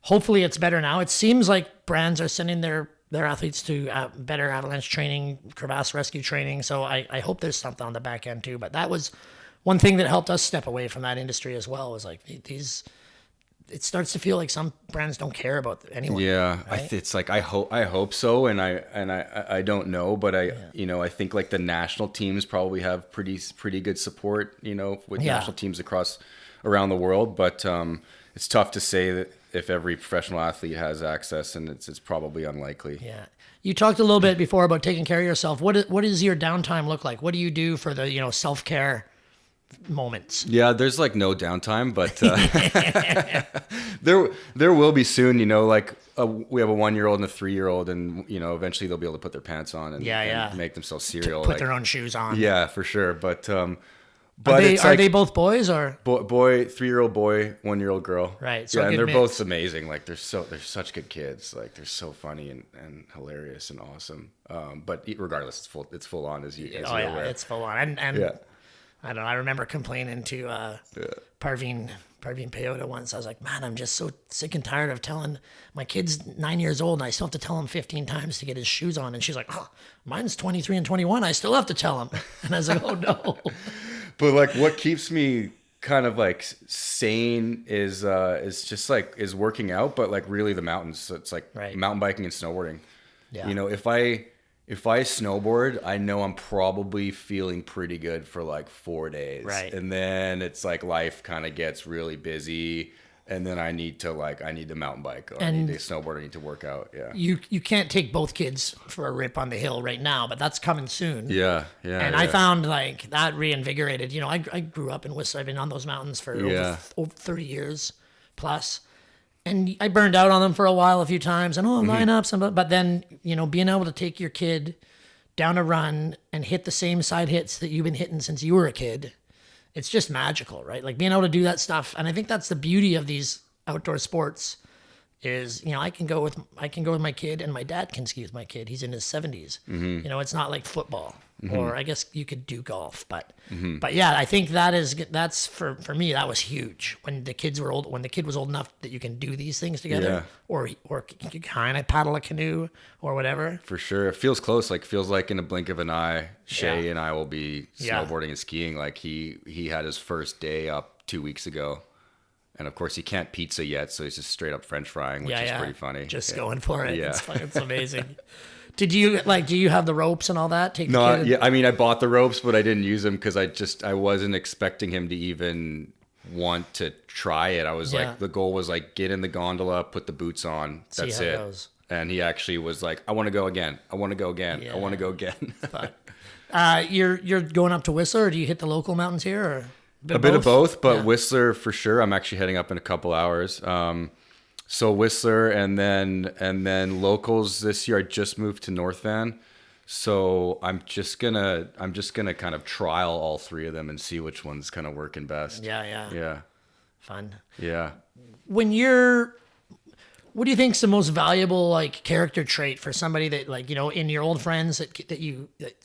Hopefully it's better now. It seems like brands are sending their athletes to better avalanche training, crevasse rescue training. So I hope there's something on the back end too. But that was one thing that helped us step away from that industry as well, was like it starts to feel like some brands don't care about anyone. Yeah, right? it's like I hope so, and I don't know, but I think like the national teams probably have pretty good support, with national teams around the world. But it's tough to say that if every professional athlete has access, and it's probably unlikely. Yeah. You talked a little bit before about taking care of yourself. What does your downtime look like? What do you do for the self-care moments? Yeah, there's like no downtime, but there will be soon. Like we have a 1-year-old and a 3-year-old, and eventually they'll be able to put their pants on and make themselves cereal, Put their own shoes on. Yeah, for sure. But are they both boys or boy 3-year-old boy, 1-year-old girl? Right. So yeah, and they're mix. both amazing. Like they're such good kids. Like they're so funny and hilarious and awesome. But regardless, it's full on as you're aware. It's full on. And yeah. I don't know. I remember complaining to Parveen Peyoda once. I was like, man, I'm just so sick and tired of telling my kid's 9 years old and I still have to tell him 15 times to get his shoes on. And she's like, oh, mine's 23 and 21. I still have to tell him. And I was like, oh no. But like, what keeps me kind of like sane is just like is working out, but like really the mountains. So it's like Right. mountain biking and snowboarding. Yeah. You know, if I snowboard, I know I'm probably feeling pretty good for like 4 days. Right. And then it's like life kind of gets really busy. And then I need to mountain bike or I need to snowboard. I need to work out. Yeah. You can't take both kids for a rip on the hill right now, but that's coming soon. Yeah. Yeah. And I found like that reinvigorated. You know, I grew up in Whistler. I've been on those mountains for over 30 years plus. And I burned out on them for a while, a few times, and lineups, but then, you know, being able to take your kid down a run and hit the same side hits that you've been hitting since you were a kid, it's just magical, right? Like being able to do that stuff, and I think that's the beauty of these outdoor sports. Is, you know, I can go with my kid, and my dad can ski with my kid. He's in his 70s. You know, it's not like football, or I guess you could do golf, but yeah, I think that's for me that was huge when the kids were old. When the kid was old enough that you can do these things together, or you kind of paddle a canoe or whatever. For sure, it feels close. Like feels like in a blink of an eye, Shay and I will be snowboarding and skiing. Like he had his first day up 2 weeks ago. And of course, he can't pizza yet, so he's just straight up French frying, which is pretty funny. Just going for it. Yeah. It's amazing. Do you have the ropes and all that? I mean, I bought the ropes, but I didn't use them because I wasn't expecting him to even want to try it. I was like, the goal was like, get in the gondola, put the boots on. That's it. Goes. And he actually was like, I want to go again. I want to go again. I want to go again. But, you're going up to Whistler, or do you hit the local mountains here, or? A bit of both, but Whistler for sure. I'm actually heading up in a couple hours. So Whistler and then locals this year. I just moved to North Van, so I'm just gonna kind of trial all three of them and see which one's kind of working best. Yeah. Fun. Yeah. What do you think's the most valuable like character trait for somebody that, like, you know, in your old friends that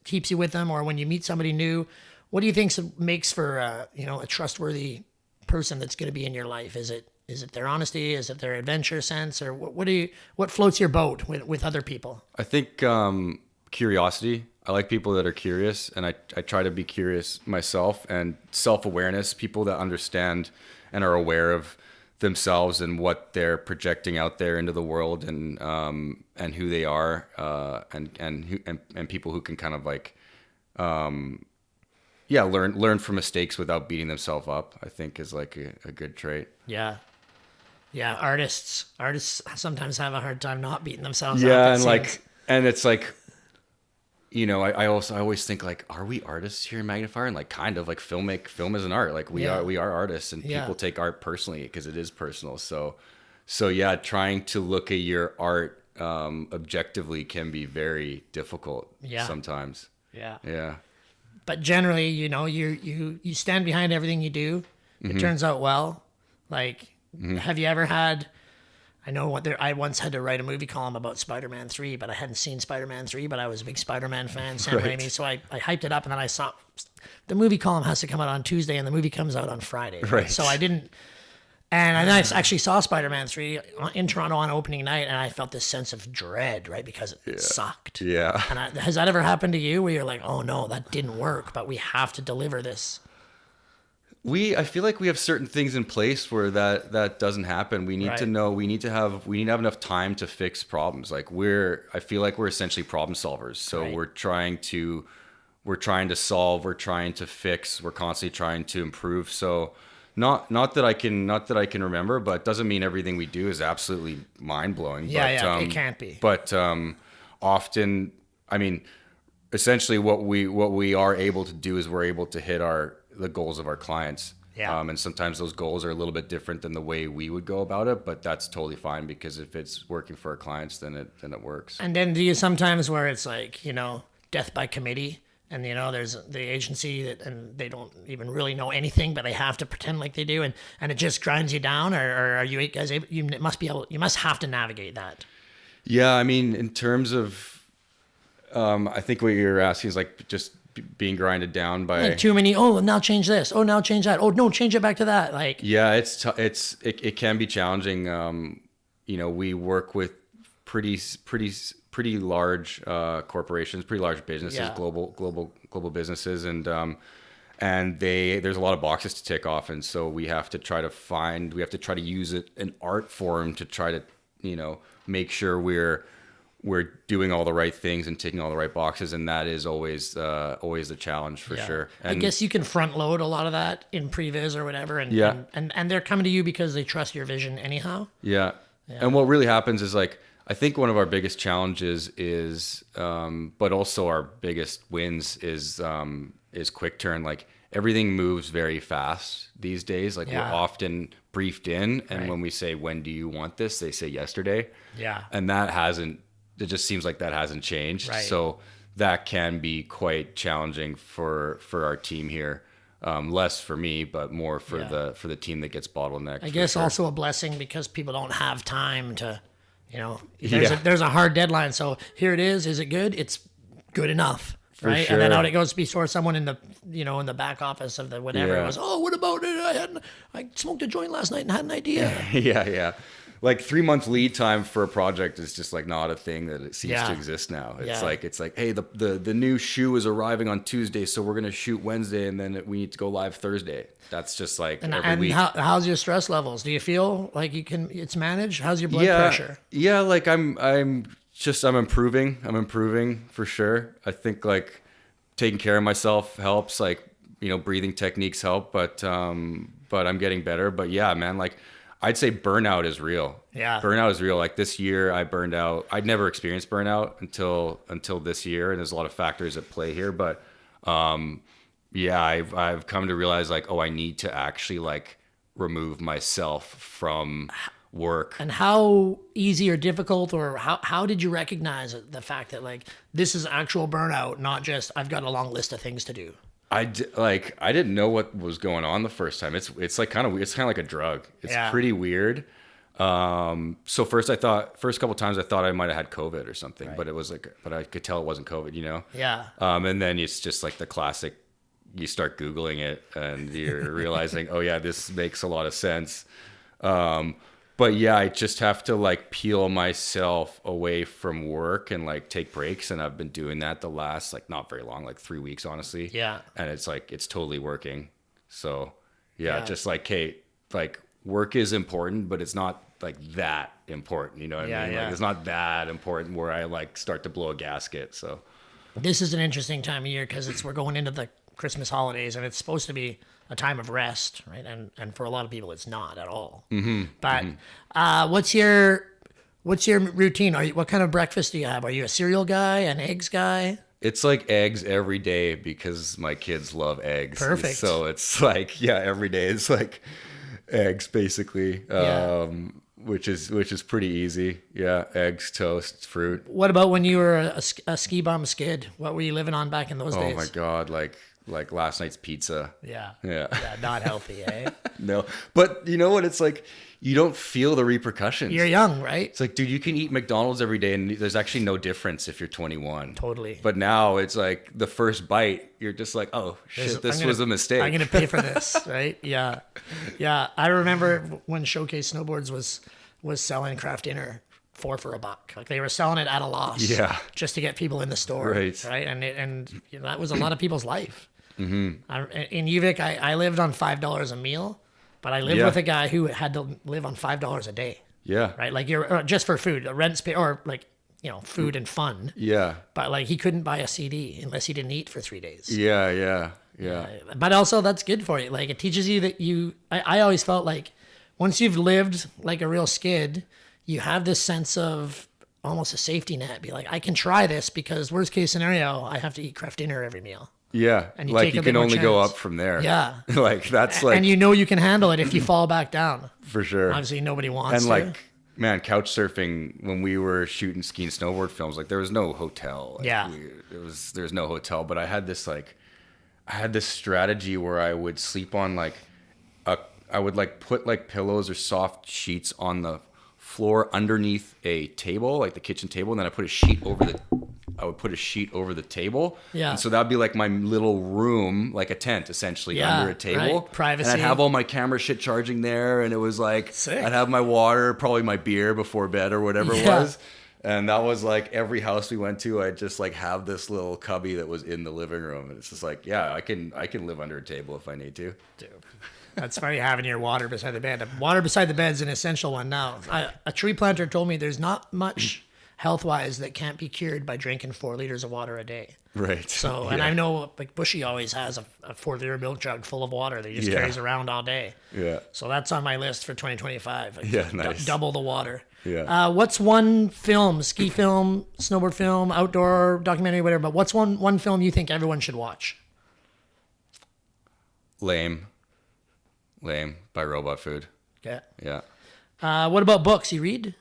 keeps you with them, or when you meet somebody new? What do you think makes for a trustworthy person that's going to be in your life? Is it their honesty? Is it their adventure sense? Or what floats your boat with other people? I think curiosity. I like people that are curious, and I try to be curious myself, and self-awareness, people that understand and are aware of themselves and what they're projecting out there into the world, and who they are, and people who can kind of like learn from mistakes without beating themselves up, I think is like a good trait. Yeah. Artists sometimes have a hard time not beating themselves up. Yeah. And it's like, you know, I always think like, are we artists here in Magnifier? And like, kind of like film is an art. Like we are artists, and people take art personally because it is personal. So yeah, trying to look at your art objectively can be very difficult sometimes. Yeah. But generally, you know, you stand behind everything you do. It turns out well. Like, have you ever had? I know I once had to write a movie column about Spider-Man 3, but I hadn't seen Spider-Man 3, but I was a big Spider-Man fan, Sam Raimi, so I hyped it up, and then I saw the movie column has to come out on Tuesday, and the movie comes out on Friday. Right. So I didn't. And I actually saw Spider-Man 3 in Toronto on opening night, and I felt this sense of dread, right? Because it sucked. Yeah. And has that ever happened to you where you're like, oh no, that didn't work, but we have to deliver this? I feel like we have certain things in place where that doesn't happen. We need to know, we need to have enough time to fix problems. Like I feel like we're essentially problem solvers. So we're trying to solve, we're trying to fix, we're constantly trying to improve. So not that I can remember, but it doesn't mean everything we do is absolutely mind blowing. It can't be. But often, I mean, essentially what we are able to do is we're able to hit the goals of our clients. Yeah. And sometimes those goals are a little bit different than the way we would go about it, but that's totally fine, because if it's working for our clients, then it works. And then do you sometimes where it's like, you know, death by committee, and you know, there's the agency and they don't even really know anything, but they have to pretend like they do, and it just grinds you down, or are you guys able? You must have to navigate that. Yeah, I mean, in terms of, I think what you're asking is like just being grinded down by Like too many. Oh, now change this. Oh, now change that. Oh, no, change it back to that. Like, yeah, it can be challenging. We work with pretty large corporations, pretty large businesses, Yeah. global businesses, and there's a lot of boxes to tick off, and so we have to try to use an art form to try to make sure we're doing all the right things and ticking all the right boxes, and that is always the challenge for sure. And I guess you can front load a lot of that in previs or whatever, and Yeah. and they're coming to you because they trust your vision anyhow. Yeah. And what really happens is like, I think one of our biggest challenges is, but also our biggest wins is quick turn. Like everything moves very fast these days. Like we're often briefed in, and when we say, when do you want this? They say yesterday. Yeah. And it just seems like that hasn't changed. Right. So that can be quite challenging for our team here. Less for me, but more for the team that gets bottlenecked. I guess sure. also a blessing because people don't have time to, there's a hard deadline. So here it is. Is it good? It's good enough. Right. sure. And then out it goes before someone in the, in the back office of the whatever goes, oh, what about it? I smoked a joint last night and had an idea. Yeah. Like 3 month lead time for a project is just like not a thing that it seems to exist now. It's like, hey, the new shoe is arriving on Tuesday, so we're gonna shoot Wednesday, and then we need to go live Thursday. That's just like every week. How's your stress levels? Do you feel like it's managed? How's your blood pressure? Yeah, like I'm improving. I'm improving for sure. I think like taking care of myself helps. Like breathing techniques help, but I'm getting better. But yeah, man, like. I'd say burnout is real. Yeah. Burnout is real. Like this year I burned out. I'd never experienced burnout until this year. And there's a lot of factors at play here, but, I've come to realize like, I need to actually like remove myself from work. And how easy or difficult, or how did you recognize the fact that like, this is actual burnout, not just, I've got a long list of things to do? I didn't know what was going on the first time. It's like kind of weird. It's kind of like a drug. It's pretty weird. So first couple times I thought I might have had COVID or something, but it was like, but I could tell it wasn't COVID, Yeah. And then it's just like the classic, you start Googling it and you're realizing, oh yeah, this makes a lot of sense. But yeah, I just have to like peel myself away from work and like take breaks. And I've been doing that the last, like not very long, like 3 weeks, honestly. Yeah. And it's like, it's totally working. So just like, Kate, like work is important, but it's not like that important. You know what I mean? Like it's not that important where I like start to blow a gasket. So this is an interesting time of year because we're going into the Christmas holidays and it's supposed to be a time of rest, right? And for a lot of people, it's not at all. Mm-hmm. But what's your routine? What kind of breakfast do you have? Are you a cereal guy, an eggs guy? It's like eggs every day because my kids love eggs. Perfect. So it's like, every day it's like eggs basically, which is pretty easy. Yeah, eggs, toast, fruit. What about when you were a ski bum skid? What were you living on back in those days? Oh my God, like last night's pizza. Yeah, Yeah. not healthy, eh? No, but you know what? It's like you don't feel the repercussions. You're young, right? It's like, dude, you can eat McDonald's every day, and there's actually no difference if you're 21. Totally. But now it's like the first bite, you're just like, oh shit, this was a mistake. I'm gonna pay for this, right? Yeah. I remember when Showcase Snowboards was selling craft dinner for $4 like they were selling it at a loss. Yeah. Just to get people in the store. Right. And that was a lot of people's life. Mm-hmm. In Uvik, I lived on $5 a meal, but I lived with a guy who had to live on $5 a day. Yeah. Right. Like you're just for food, rent, or like, food and fun. Yeah. But like he couldn't buy a CD unless he didn't eat for 3 days. Yeah. But also that's good for you. Like it teaches you that I always felt like once you've lived like a real skid, you have this sense of almost a safety net. Be like, I can try this because worst case scenario, I have to eat craft dinner every meal. Yeah. And like you can only go chance. up from there. Yeah. Like that's like. And you can handle it if you fall back down. For sure. Obviously nobody wants and to. like, man, couch surfing, when we were shooting ski and snowboard films, like there was no hotel. Like, there's no hotel, but I had this strategy where I would sleep on I would like put like pillows or soft sheets on the floor underneath a table, like the kitchen table, and then I put a sheet over would put a sheet over the table. Yeah. And so that'd be like my little room, like a tent essentially under a table. Right. Privacy. And I'd have all my camera shit charging there, and it was like Sick. I'd have my water, probably my beer before bed or whatever it was. And that was like every house we went to, I'd just like have this little cubby that was in the living room. And it's just like, yeah, I can live under a table if I need to. Dude, that's funny having your water beside the bed. Water beside the bed is an essential one now. A tree planter told me there's not much health-wise that can't be cured by drinking 4 liters of water a day. Right. So, and I know like Bushy always has a 4-liter milk jug full of water that he just carries around all day. Yeah. So that's on my list for 2025. Like, Yeah, nice. Double the water. Yeah. What's one film, ski film, snowboard film, outdoor documentary, whatever, but what's one film you think everyone should watch? Lame by Robot Food. Okay. Yeah. What about books? You read?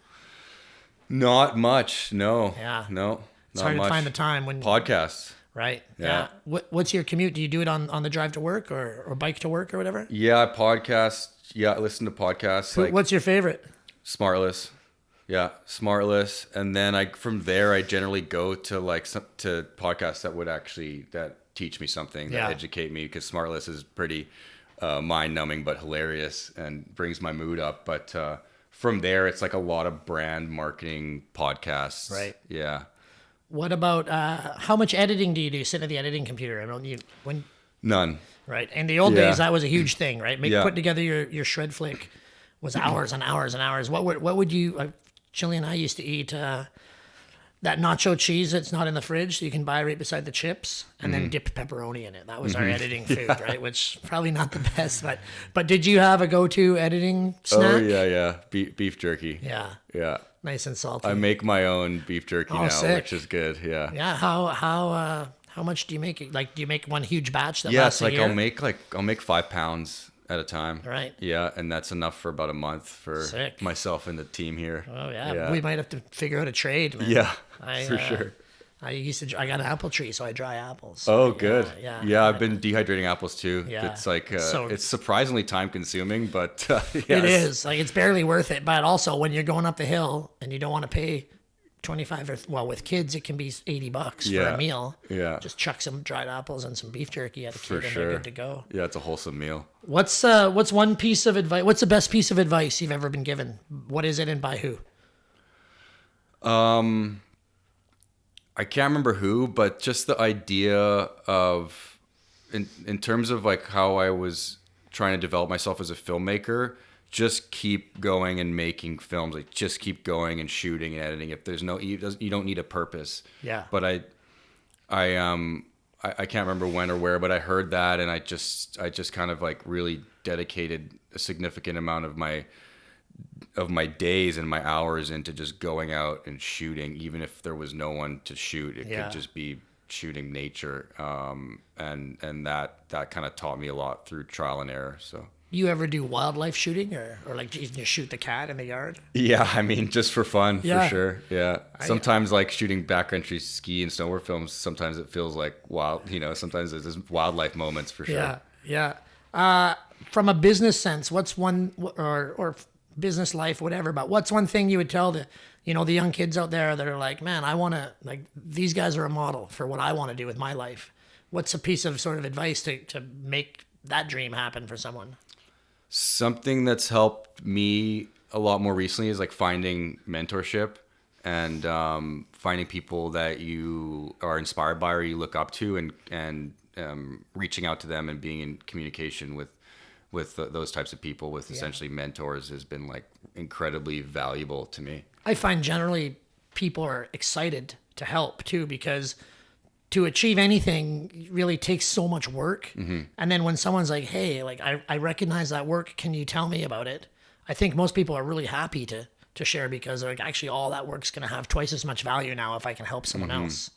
Not much. No. Yeah. No. It's hard to find the time when Podcasts. Right. Yeah. What's your commute? Do you do it on the drive to work or bike to work or whatever? Yeah, podcast. Yeah, I listen to podcasts. Like What's your favorite? Smartless. Yeah, Smartless, and then from there I generally go to like to podcasts that teach me something, that educate me, because Smartless is pretty mind-numbing but hilarious and brings my mood up. But from there, it's like a lot of brand marketing podcasts. Right. Yeah. What about how much editing do you do? Sit at the editing computer. I don't None. Right. In the old days, that was a huge thing, right? Putting together your shred flick was hours and hours and hours. What would you? Chili and I used to eat that nacho cheese that's not in the fridge, so you can buy right beside the chips, and then dip pepperoni in it. That was our editing food, right? Which probably not the best, but did you have a go-to editing snack? Oh yeah. Beef jerky. Yeah. Yeah. Nice and salty. I make my own beef jerky now, sick. which is good. Yeah. Yeah. How much do you make? Like, do you make one huge batch that Yeah, lasts it's a like year? I'll make 5 pounds at a time. Right. Yeah, and that's enough for about a month for Sick. myself and the team here. Oh yeah. We might have to figure out a trade, man. Yeah, For sure. I got an apple tree, so I dry apples. Oh, good. Yeah. I've been dehydrating apples too. Yeah. It's like So- it's surprisingly time consuming, but It is. Like, it's barely worth it. But also, when you're going up the hill and you don't want to pay 25 or, well, with kids, it can be $80 for a meal. Yeah. Just chuck some dried apples and some beef jerky at a For kid, and sure. they're good to go. Yeah, it's a wholesome meal. What's one piece of advice? What's the best piece of advice you've ever been given? What is it, and by who? I can't remember who, but just the idea of, in terms of like how I was trying to develop myself as a filmmaker, just keep going and making films. Like, just keep going and shooting and editing. If there's you don't need a purpose. Yeah. But I can't remember when or where, but I heard that, and I just kind of like really dedicated a significant amount of my days and my hours into just going out and shooting, even if there was no one to shoot. It could just be shooting nature, and that kind of taught me a lot through trial and error. So. You ever do wildlife shooting, or like you just shoot the cat in the yard? Yeah, I mean, just for fun, Yeah. for sure. Yeah. Sometimes like shooting backcountry ski and snowboard films, sometimes it feels like wild, sometimes there's just wildlife moments for sure. Yeah. From a business sense, what's one, or business life, whatever, but what's one thing you would tell the young kids out there that are like, man, I want to, like, these guys are a model for what I want to do with my life. What's a piece of sort of advice to make that dream happen for someone? Something that's helped me a lot more recently is like finding mentorship and finding people that you are inspired by or you look up to, and reaching out to them and being in communication with those types of people, with essentially mentors, has been like incredibly valuable to me. I find generally people are excited to help too, because to achieve anything really takes so much work. Mm-hmm. And then when someone's like, hey, like I recognize that work, can you tell me about it? I think most people are really happy to share, because they're like, actually all that work's going to have twice as much value now if I can help someone else.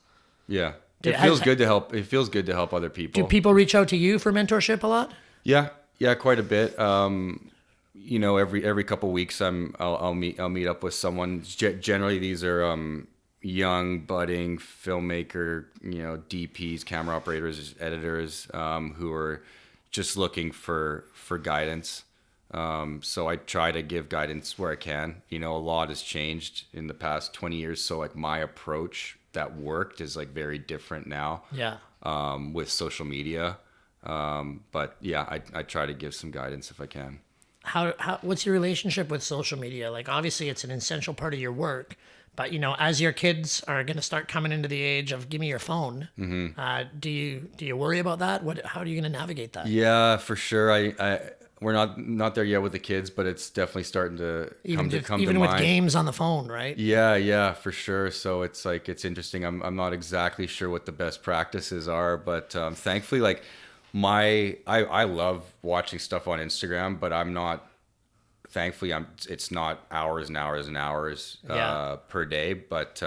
Yeah. It feels good to help. It feels good to help other people. Do people reach out to you for mentorship a lot? Yeah, quite a bit. Every couple weeks, I'll meet up with someone. Generally, these are young, budding filmmaker, DPs, camera operators, editors, who are just looking for guidance. So I try to give guidance where I can. A lot has changed in the past 20 years. So like my approach that worked is like very different now. Yeah. With social media. But yeah, I try to give some guidance if I can. What's your relationship with social media? Like, obviously it's an essential part of your work, but you know, as your kids are going to start coming into the age of give me your phone, do you worry about that? How are you going to navigate that? Yeah, for sure. We're not there yet with the kids, but it's definitely starting to come to Even with mind. games on the phone, right? Yeah, for sure. So it's like, it's interesting. I'm not exactly sure what the best practices are, but thankfully, like I love watching stuff on Instagram, but thankfully it's not hours and hours and hours per day. But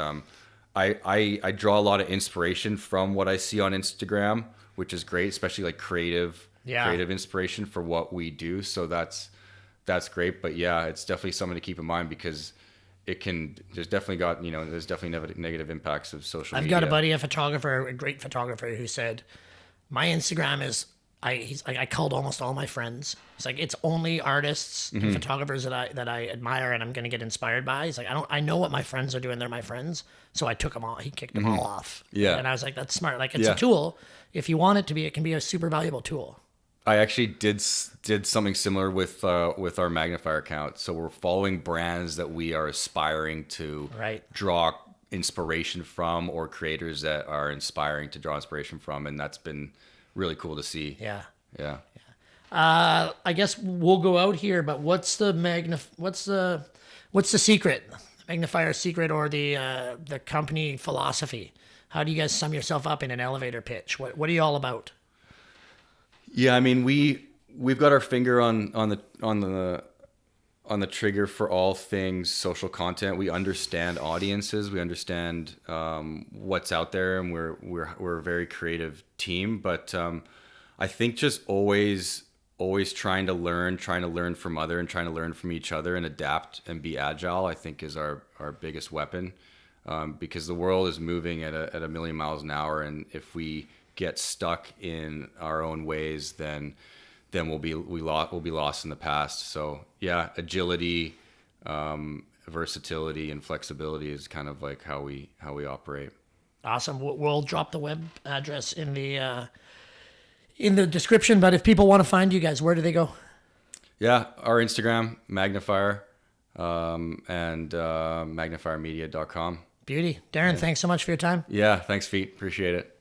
I draw a lot of inspiration from what I see on Instagram, which is great, especially like creative inspiration for what we do. So that's great. But yeah, it's definitely something to keep in mind because there's definitely negative impacts of social media. I've got a buddy, a great photographer, who said, my Instagram is, he's like, I called almost all my friends. He's like, it's only artists and photographers that I admire and I'm going to get inspired by. He's like, I know what my friends are doing. They're my friends. So I took them all. He kicked them all off. Yeah. And I was like, that's smart. Like, it's a tool. If you want it to be, it can be a super valuable tool. I actually did something similar with our magnifier account. So we're following brands that we are aspiring to draw inspiration from, or creators that are inspiring to draw inspiration from, and that's been really cool to see. Yeah. I guess we'll go out here, but what's the secret, magnifier secret, or the company philosophy? How do you guys sum yourself up in an elevator pitch? What are you all about? Yeah, I mean, we've got our finger on the trigger for all things social content. We understand audiences, we understand what's out there, and we're a very creative team. But I think just always trying to learn from other and trying to learn from each other and adapt and be agile, I think is our biggest weapon, because the world is moving at a million miles an hour, and if we get stuck in our own ways, then we'll be lost in the past. So yeah, agility, versatility, and flexibility is kind of like how we operate. Awesome. We'll drop the web address in the description. But if people want to find you guys, where do they go? Yeah, our Instagram, magnifier, and magnifiermedia.com. Beauty. Darren, thanks so much for your time. Yeah, thanks, Feet. Appreciate it.